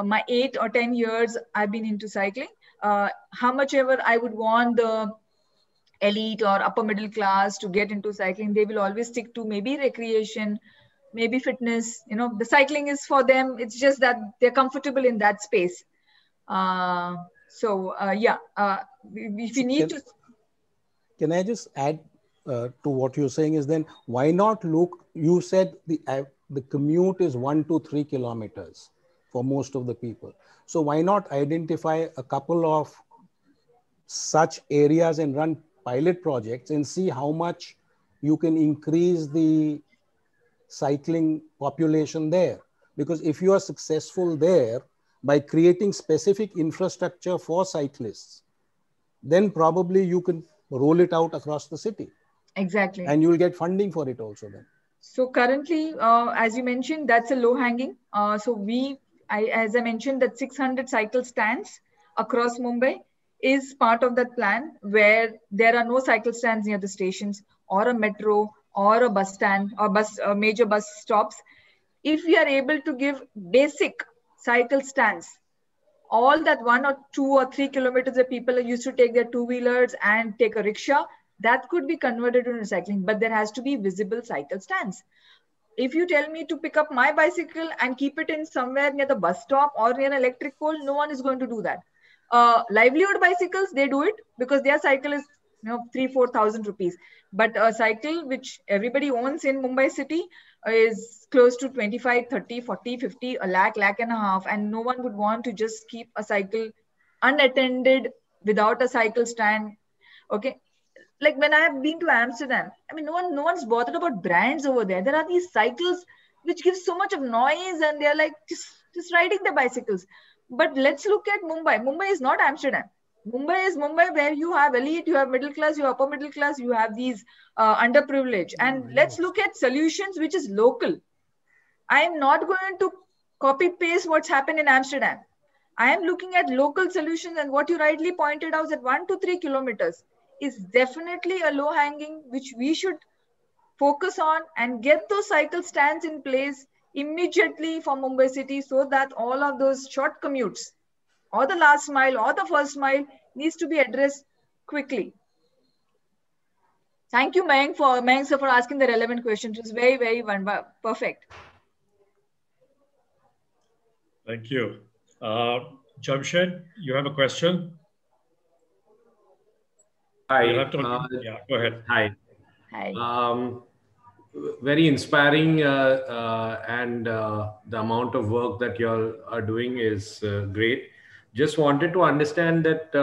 my 8 or 10 years I've been into cycling. How much ever I would want the elite or upper middle class to get into cycling, they will always stick to maybe recreation, maybe fitness. The cycling is for them. It's just that they're comfortable in that space. If you need to. Can I just add to what you're saying is then why not look, you said the commute is 1 to 3 kilometers for most of the people. So why not identify a couple of such areas and run pilot projects and see how much you can increase the cycling population there? Because if you are successful there by creating specific infrastructure for cyclists, then probably you can roll it out across the city. Exactly. And you will get funding for it also then. So currently, as you mentioned, that's a low hanging. As I mentioned, that 600 cycle stands across Mumbai is part of that plan, where there are no cycle stands near the stations or a metro or a bus stand or major bus stops. If we are able to give basic cycle stands, all that 1 or 2 or 3 kilometers that people used to take their two-wheelers and take a rickshaw, that could be converted into cycling, but there has to be visible cycle stands. If you tell me to pick up my bicycle and keep it in somewhere near the bus stop or near an electric pole, no one is going to do that. Livelihood bicycles, they do it because their cycle is 3,000-4,000 rupees. But a cycle which everybody owns in Mumbai city is close to 25, 30, 40, 50, a lakh and a half. And no one would want to just keep a cycle unattended without a cycle stand. Okay. Like when I have been to Amsterdam, I mean, no one's bothered about brands over there. There are these cycles which give so much of noise and they're like just riding the bicycles. But let's look at Mumbai. Mumbai is not Amsterdam. Mumbai is Mumbai, where you have elite, you have middle class, you have upper middle class, you have these underprivileged. And let's look at solutions which is local. I am not going to copy paste what's happened in Amsterdam. I am looking at local solutions, and what you rightly pointed out, that 1 to 3 kilometers is definitely a low hanging, which we should focus on and get those cycle stands in place immediately for Mumbai city, so that all of those short commutes or the last mile or the first mile needs to be addressed quickly. Thank you, Mayank sir, for asking the relevant question. It was very, very perfect. Thank you. Jamshed, you have a question? Hi. Yeah, go ahead. Hi. Hi. Very inspiring, and the amount of work that you all are doing is great. Just wanted to understand that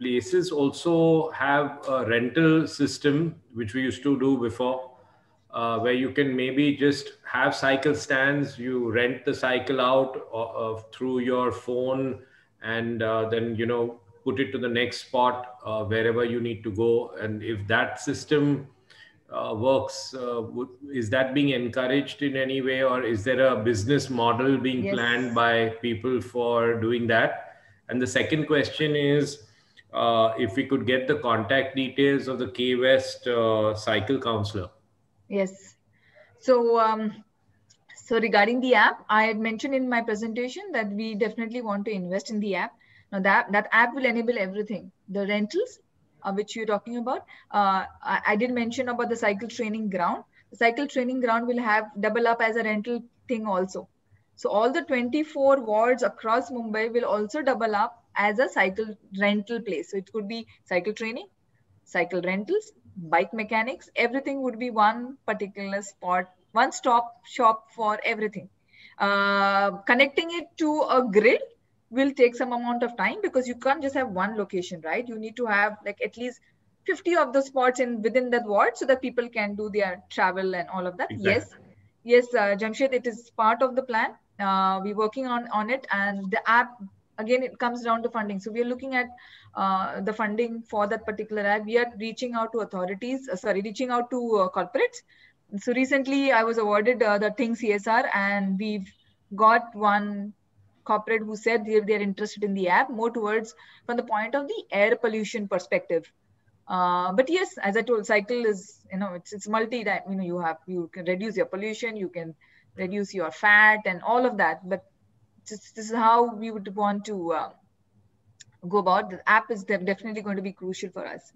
places also have a rental system, which we used to do before, where you can maybe just have cycle stands, you rent the cycle out through your phone, and then, put it to the next spot wherever you need to go. And if that system works, is that being encouraged in any way, or is there a business model being planned by people for doing that? And the second question is, if we could get the contact details of the K West cycle counselor. Yes. So regarding the app, I had mentioned in my presentation that we definitely want to invest in the app. Now that app will enable everything. The rentals, which you're talking about. I did mention about the cycle training ground. The cycle training ground will double up as a rental thing also. So all the 24 wards across Mumbai will also double up as a cycle rental place. So it could be cycle training, cycle rentals, bike mechanics, everything would be one particular spot, one stop shop for everything. Connecting it to a grid will take some amount of time because you can't just have one location, right? You need to have like at least 50 of the spots within that ward so that people can do their travel and all of that. Exactly. Yes, Jamshed, it is part of the plan. We're working on it, and the app, again, it comes down to funding. So we are looking at the funding for that particular app. We are reaching out to authorities, reaching out to corporates. So recently I was awarded the Think CSR, and we've got one corporate who said they're interested in the app more towards from the point of the air pollution perspective. But yes, as I told, cycle is, it's multi, you can reduce your pollution, you can reduce your fat and all of that. But this is how we would want to go about. The app is definitely going to be crucial for us.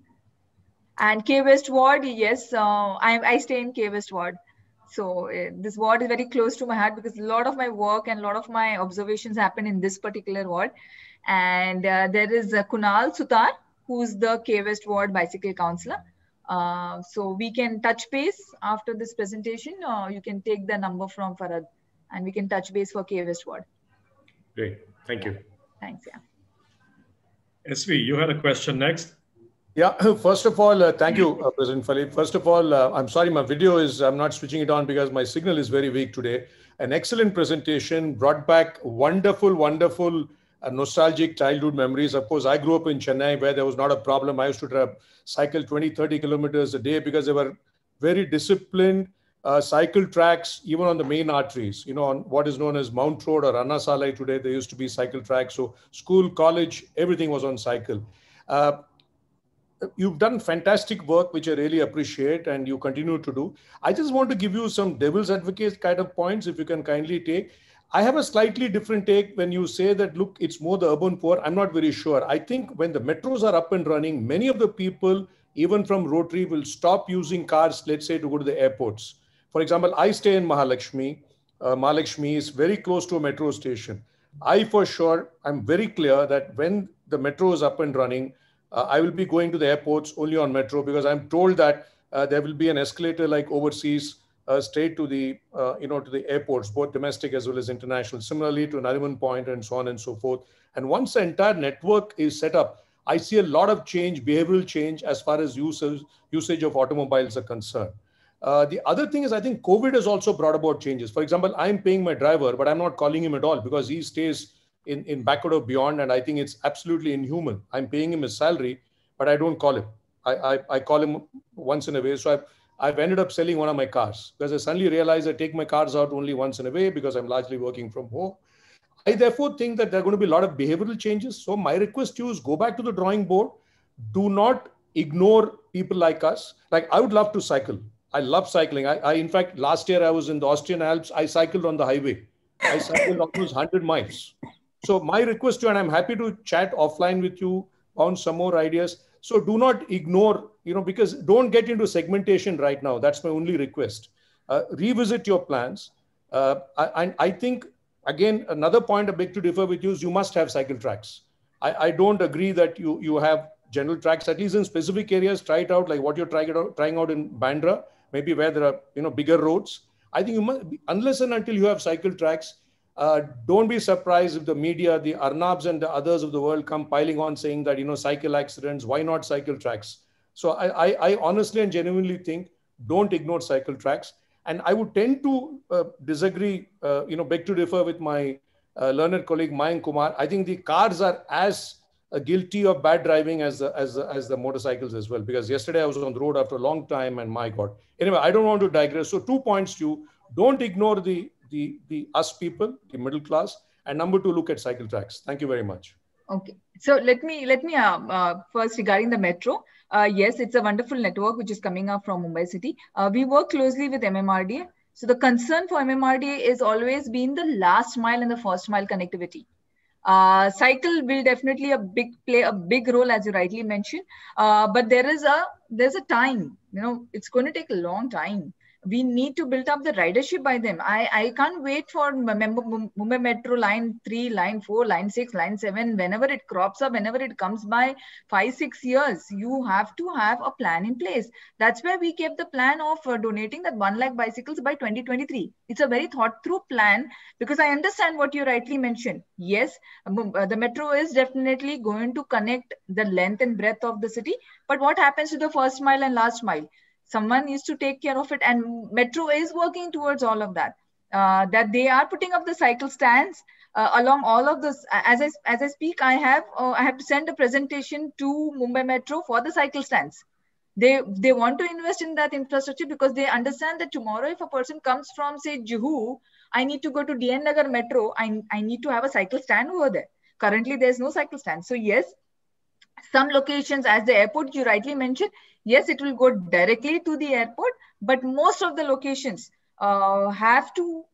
And K West Ward, yes, I stay in K West Ward. So this ward is very close to my heart because a lot of my work and a lot of my observations happen in this particular ward. And there is Kunal Sutar, who's the K West Ward bicycle counselor. So we can touch base after this presentation. You can take the number from Farad and we can touch base for K West Ward. Great. Thank you. Thanks. Yeah. SV, you had a question next. Yeah, first of all, thank you, President Philippe. First of all, I'm sorry, my video I'm not switching it on because my signal is very weak today. An excellent presentation, brought back wonderful, wonderful nostalgic childhood memories. Of course, I grew up in Chennai where there was not a problem. I used to cycle 20, 30 kilometers a day because they were very disciplined cycle tracks, even on the main arteries, on what is known as Mount Road or Anna Salai today, there used to be cycle tracks. So school, college, everything was on cycle. You've done fantastic work, which I really appreciate, and you continue to do. I just want to give you some devil's advocate kind of points, if you can kindly take. I have a slightly different take when you say that, look, it's more the urban poor. I'm not very sure. I think when the metros are up and running, many of the people, even from Rotary, will stop using cars, let's say, to go to the airports. For example, I stay in Mahalakshmi. Mahalakshmi is very close to a metro station. I'm very clear that when the metro is up and running, I will be going to the airports only on metro because I'm told that there will be an escalator like overseas straight to the to the airports, both domestic as well as international. Similarly to Nariman Point and so on and so forth. And once the entire network is set up, I see a lot of change, behavioral change as far as usage of automobiles are concerned. The other thing is, I think COVID has also brought about changes. For example, I'm paying my driver, but I'm not calling him at all because he stays in backward or beyond, and I think it's absolutely inhuman. I'm paying him his salary, but I don't call him. I call him once in a way. So I've ended up selling one of my cars because I suddenly realized I take my cars out only once in a way because I'm largely working from home. I therefore think that there are going to be a lot of behavioral changes. So my request to you is go back to the drawing board. Do not ignore people like us. Like I would love to cycle. I love cycling. In fact, last year I was in the Austrian Alps. I cycled on the highway. I cycled almost 100 miles. So my request to you, and I'm happy to chat offline with you on some more ideas. So do not ignore, because don't get into segmentation right now. That's my only request. Revisit your plans. I think, again, another point I beg to differ with you is you must have cycle tracks. I don't agree that you have general tracks, at least in specific areas. Try it out like what you're trying out in Bandra, maybe where there are, bigger roads. I think you must, unless and until you have cycle tracks, don't be surprised if the media, the Arnabs and the others of the world come piling on saying that, cycle accidents, why not cycle tracks? So I honestly and genuinely think don't ignore cycle tracks. And I would tend to disagree, beg to differ with my learned colleague Mayank Kumar. I think the cars are as guilty of bad driving as the motorcycles as well. Because yesterday I was on the road after a long time and my God. Anyway, I don't want to digress. So 2 points to you. Don't ignore the us people, the middle class, and number 2, look at cycle tracks. Thank you very much. Okay, so let me first regarding the metro. Yes, it's a wonderful network which is coming up from Mumbai City. We work closely with MMRDA. So the concern for MMRDA is always been the last mile and the first mile connectivity. Cycle will definitely play a big role, as you rightly mentioned. But there's a time. It's going to take a long time. We need to build up the ridership by them. I can't wait for Mumbai Metro line 3, line 4, line 6, line 7, whenever it crops up, whenever it comes by 5-6 years, you have to have a plan in place. That's where we kept the plan of donating that 1 lakh bicycles by 2023. It's a very thought through plan, because I understand what you rightly mentioned. Yes, the metro is definitely going to connect the length and breadth of the city, but what happens to the first mile and last mile? Someone needs to take care of it, and Metro is working towards all of that. That they are putting up the cycle stands along all of this. As I speak, I have to send a presentation to Mumbai Metro for the cycle stands. They want to invest in that infrastructure, because they understand that tomorrow, if a person comes from, say, Juhu, I need to go to DN Nagar Metro, I need to have a cycle stand over there. Currently, there's no cycle stand. So yes, some locations, as the airport you rightly mentioned, yes, it will go directly to the airport, but most of the locations has to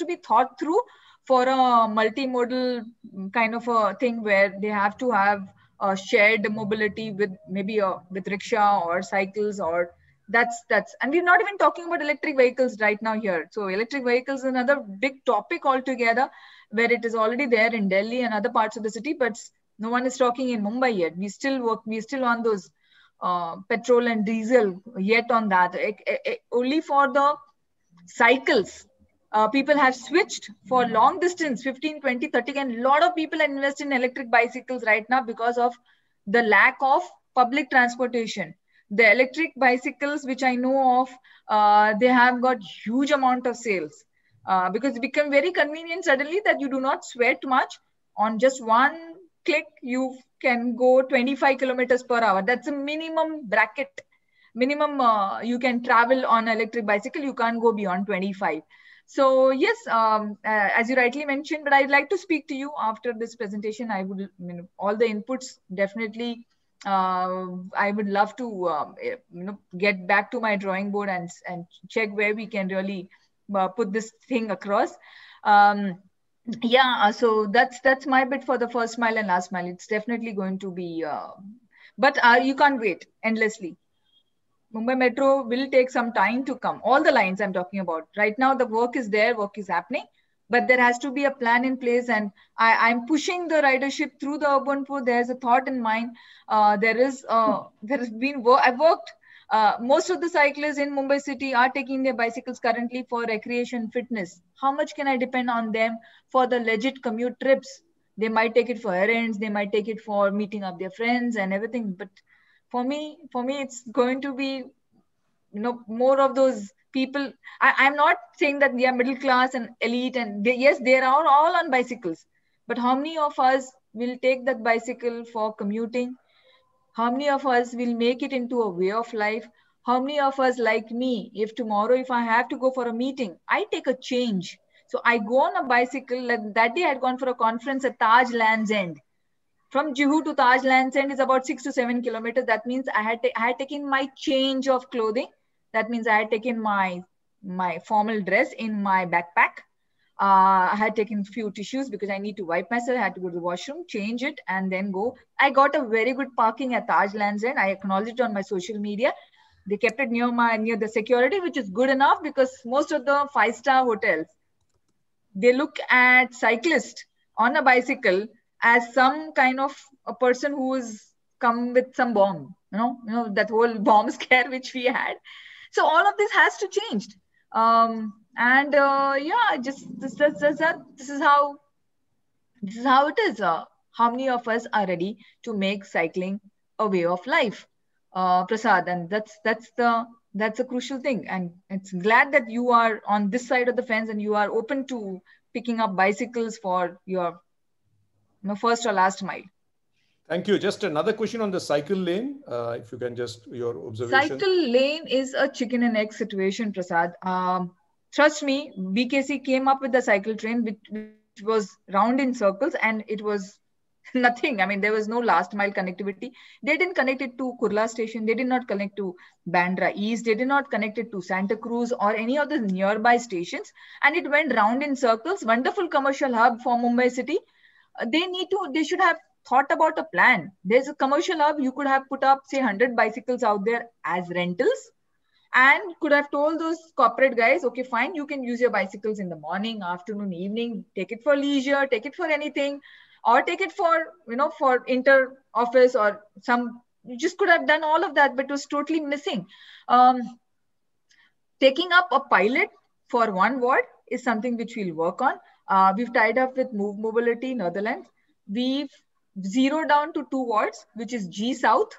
be thought through for a multimodal kind of a thing, where they have to have shared mobility with maybe with rickshaw or cycles, or that's and we're not even talking about electric vehicles right now here. So electric vehicles is another big topic altogether, where it is already there in Delhi and other parts of the city, but no one is talking in Mumbai yet. We're still on those petrol and diesel yet on that. Only for the cycles, people have switched for long distance, 15, 20, 30, and a lot of people invest in electric bicycles right now because of the lack of public transportation. The electric bicycles, which I know of, they have got huge amount of sales because it become very convenient suddenly that you do not sweat much. On just one click, you can go 25 kilometers per hour. That's a minimum bracket. Minimum you can travel on an electric bicycle. You can't go beyond 25. So yes, as you rightly mentioned, but I'd like to speak to you after this presentation. I would, all the inputs definitely. I would love to, get back to my drawing board and check where we can really put this thing across. Yeah, so that's my bit for the first mile and last mile. It's definitely going to be, but you can't wait endlessly. Mumbai Metro will take some time to come. All the lines I'm talking about. Right now, the work is there, work is happening, but there has to be a plan in place. And I'm pushing the ridership through the urban pool. There's a thought in mind. There has been work. I've worked. Most of the cyclists in Mumbai city are taking their bicycles currently for recreation, fitness. How much can I depend on them for the legit commute trips? They might take it for errands. They might take it for meeting up their friends and everything. But for me, it's going to be, more of those people. I'm not saying that they are middle class and elite, and yes, they are all on bicycles. But how many of us will take that bicycle for commuting? How many of us will make it into a way of life? How many of us, like me, if tomorrow, if I have to go for a meeting, I take a change. So I go on a bicycle. Like that day I had gone for a conference at Taj Lands End. From Juhu to Taj Lands End is about 6 to 7 kilometers. That means I had taken my change of clothing. That means I had taken my formal dress in my backpack. I had taken few tissues because I need to wipe myself. I had to go to the washroom, change it, and then go. I got a very good parking at Taj Lands End. I acknowledged it on my social media. They kept it near the security, which is good enough because most of the 5-star hotels, they look at cyclists on a bicycle as some kind of a person who is come with some bomb. That whole bomb scare which we had. So all of this has to change. This is how it is. How many of us are ready to make cycling a way of life, Prasad? And that's a crucial thing. And it's glad that you are on this side of the fence and you are open to picking up bicycles for your first or last mile. Thank you. Just another question on the cycle lane. If you can just, your observation. Cycle lane is a chicken and egg situation, Prasad. Trust me, BKC came up with the cycle train, which was round in circles, and it was nothing. I mean, there was no last mile connectivity. They didn't connect it to Kurla station. They did not connect to Bandra East. They did not connect it to Santa Cruz or any of the nearby stations. And it went round in circles. Wonderful commercial hub for Mumbai city. They should have thought about a plan. There's a commercial hub. You could have put up, say, 100 bicycles out there as rentals. and could have told those corporate guys, okay, fine, you can use your bicycles in the morning, afternoon, evening, take it for leisure, take it for anything, or take it for, for inter office or some, you just could have done all of that, but it was totally missing. Taking up a pilot for one ward is something which we'll work on. We've tied up with Move Mobility, Netherlands. We've zeroed down to 2 wards, which is G South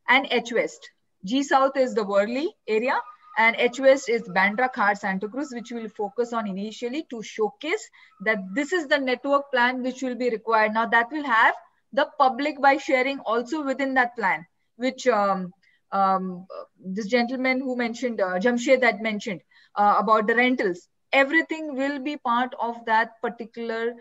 and H West. G South is the Worli area, and H West is Bandra, Khar, Santa Cruz, which we'll focus on initially to showcase that this is the network plan which will be required. Now that will have the public by sharing also within that plan, which this gentleman who mentioned, Jamshed had mentioned about the rentals. Everything will be part of that particular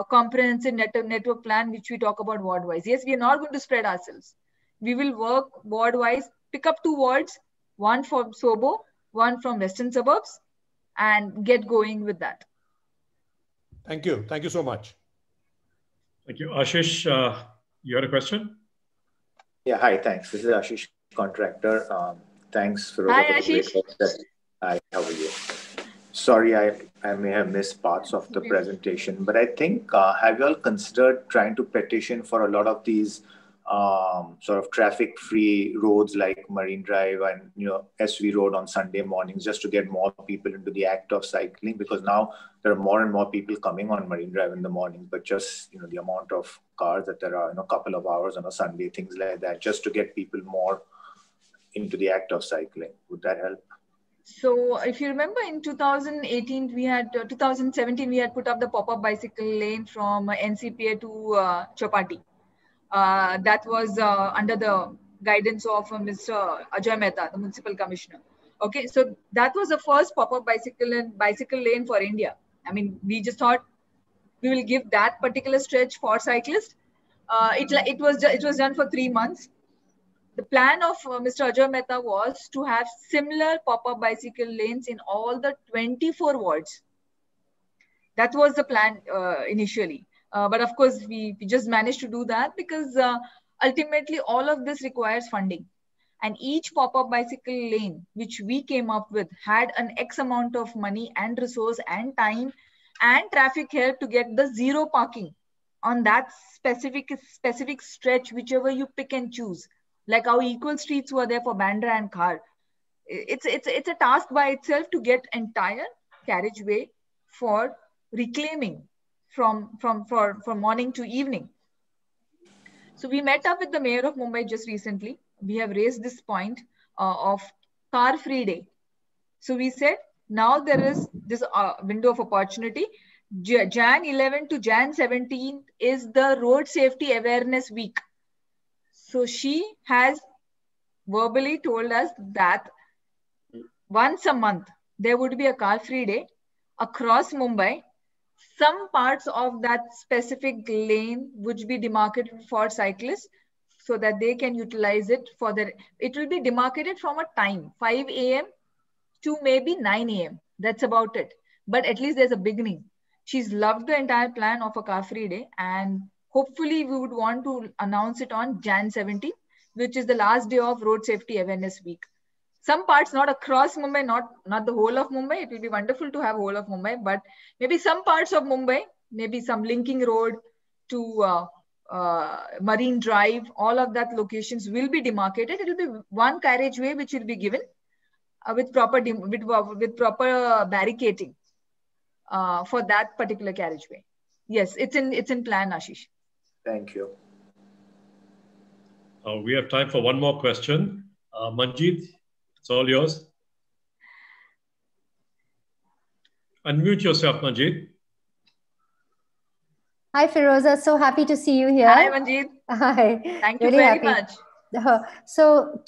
comprehensive network plan, which we talk about ward-wise. Yes, we are not going to spread ourselves. We will work ward-wise, pick up 2 wards, one from Sobo, one from western suburbs, and get going with that. Thank you. Thank you so much. Thank you. Ashish, you had a question? Yeah, hi, thanks. This is Ashish, contractor. Thanks, Firoza. Hi, Ashish. Hi, how are you? Sorry, I may have missed parts of the presentation, but I think, have you all considered trying to petition for a lot of these sort of traffic-free roads like Marine Drive and SV Road on Sunday mornings, just to get more people into the act of cycling? Because now there are more and more people coming on Marine Drive in the morning, but just the amount of cars that there are, a couple of hours on a Sunday, things like that, just to get people more into the act of cycling. Would that help? So if you remember, in 2017, we had put up the pop-up bicycle lane from NCPA to Chowpatty. That was under the guidance of Mr. Ajay Mehta, the municipal commissioner. Okay, so that was the first pop-up bicycle lane for India. I mean, we just thought we will give that particular stretch for cyclists. It was done for 3 months. The plan of Mr. Ajay Mehta was to have similar pop-up bicycle lanes in all the 24 wards. That was the plan initially. But of course, we just managed to do that because ultimately all of this requires funding. And each pop-up bicycle lane, which we came up with, had an X amount of money and resource and time and traffic help to get the zero parking on that specific stretch, whichever you pick and choose. Like our equal streets were there for Bandra and Khar. It's a task by itself to get entire carriageway for reclaiming from morning to evening. So we met up with the mayor of Mumbai just recently. We have raised this point of car-free day. So we said, now there is this window of opportunity. Jan 11 to Jan 17 is the Road Safety Awareness Week. So she has verbally told us that once a month, there would be a car-free day across Mumbai. Some parts of that specific lane would be demarcated for cyclists so that they can utilize it for their, it will be demarcated from a time, 5 a.m. to maybe 9 a.m. That's about it. But at least there's a beginning. She's loved the entire plan of a car-free day, and hopefully we would want to announce it on Jan 17, which is the last day of Road Safety Awareness Week. Some parts, not across Mumbai, not the whole of Mumbai. It will be wonderful to have whole of Mumbai, but maybe some parts of Mumbai, maybe some linking road to Marine Drive, all of that locations will be demarcated. It will be one carriageway which will be given with proper barricading for that particular carriageway. Yes, it's in plan, Ashish. Thank you. We have time for one more question. Manjeet, it's all yours. Unmute yourself, Manjeet. Hi, Firoza. So happy to see you here. Hi, Manjeet. Hi. Thank you very much. So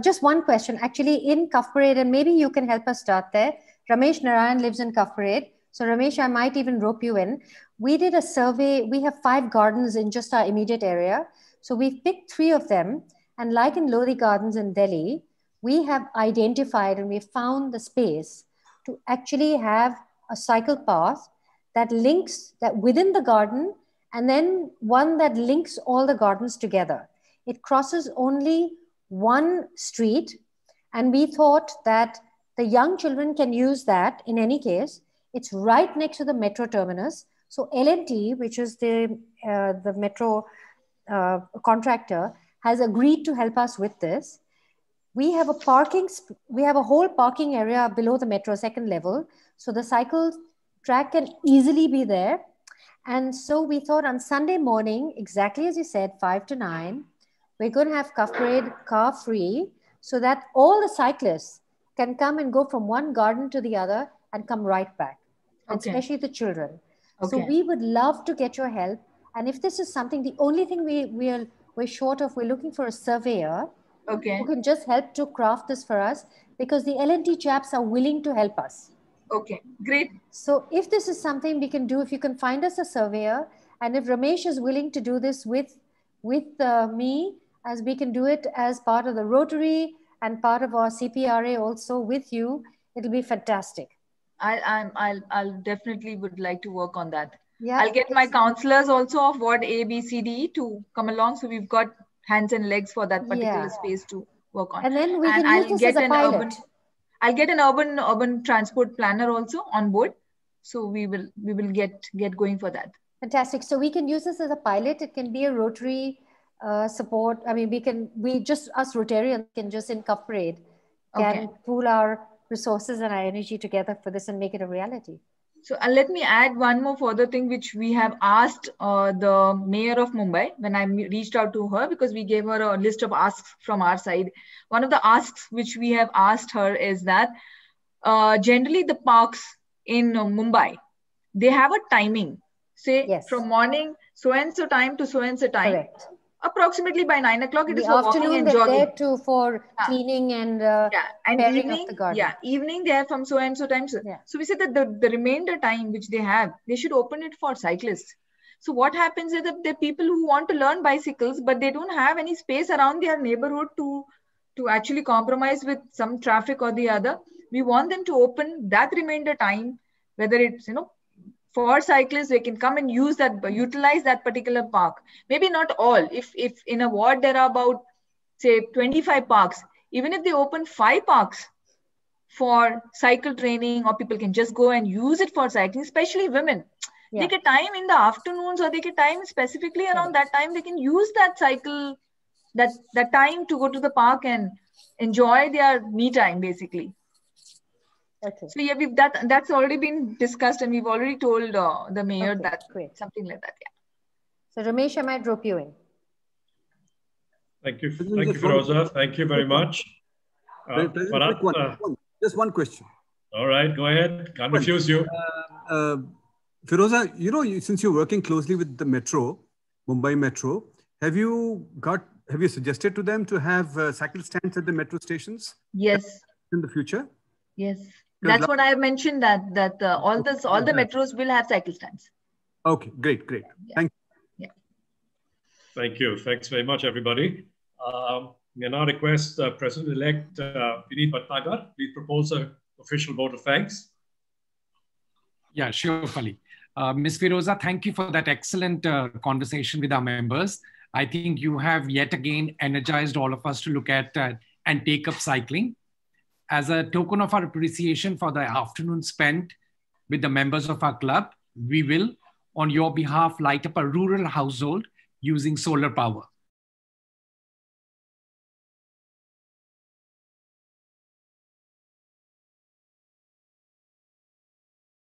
just one question. Actually, in Cuff Parade, and maybe you can help us start there. Ramesh Narayan lives in Cuff Parade. So Ramesh, I might even rope you in. We did a survey. We have 5 gardens in just our immediate area. So we've picked 3 of them. And like in Lodi Gardens in Delhi, we have identified and we found the space to actually have a cycle path that links that within the garden, and then one that links all the gardens together. It crosses only one street, And we thought that the young children can use that in any case. It's right next to the metro terminus. So L&T, which is the metro contractor, has agreed to help us with this. We have a whole parking area below the metro second level. So the cycle track can easily be there. And so we thought on Sunday morning, exactly as you said, 5 to 9, we're going to have Cuff Parade car free so that all the cyclists can come and go from one garden to the other and come right back, especially the children. Okay. So we would love to get your help. And if this is something, the only thing we're short of, we're looking for a surveyor who can just help to craft this for us, because the L&T chaps are willing to help us. Okay, great. So if this is something we can do, if you can find us a surveyor, and if Ramesh is willing to do this with me, as we can do it as part of the Rotary and part of our CPRA also with you, it'll be fantastic. I'll definitely would like to work on that. Yeah, I'll get my counselors also of Ward A, B, C, D to come along. So we've got hands and legs for that particular space to work on. And then we can use this as a pilot. I'll get an urban transport planner also on board. So we will get going for that. Fantastic. So we can use this as a pilot. It can be a Rotary support. I mean, us Rotarians can just in Cuff Parade can pool our resources and our energy together for this and make it a reality. So let me add one more further thing, which we have asked the mayor of Mumbai when I reached out to her, because we gave her a list of asks from our side. One of the asks which we have asked her is that generally the parks in Mumbai, they have a timing, say from morning so-and-so time to so-and-so time. Correct. Approximately by 9 o'clock, it is for walking and jogging. They're there for cleaning and evening, of the garden. Yeah, evening they have from so and so time. So we said that the remainder time which they have, they should open it for cyclists. So what happens is that there are people who want to learn bicycles, but they don't have any space around their neighborhood to actually compromise with some traffic or the other. We want them to open that remainder time, whether it's, for cyclists, they can come and utilize that particular park. Maybe not all. If in a ward there are about, say, 25 parks, even if they open 5 parks for cycle training, or people can just go and use it for cycling, especially women. They get time in the afternoons, or they get time specifically around that time. They can use that cycle, that time to go to the park and enjoy their me time, basically. Okay. So yeah, that's already been discussed, and we've already told the mayor that something like that. Yeah. So Ramesh, I might drop you in. Thank you, Firoza. Thank you very much. Just one question. All right, go ahead. Can't refuse you. Firoza, since you're working closely with the Metro, Mumbai Metro, have you suggested to them to have cycle stands at the metro stations? Yes. In the future? Yes. That's what I have mentioned, that all the metros will have cycle stands. Okay, great. Yeah. Thank you. Yeah. Thank you. Thanks very much, everybody. We now request President-elect Vineet Bhatnagar, please propose an official vote of thanks. Yeah, sure, Fali. Ms. Firoza, thank you for that excellent conversation with our members. I think you have yet again energized all of us to look at and take up cycling. As a token of our appreciation for the afternoon spent with the members of our club, we will, on your behalf, light up a rural household using solar power.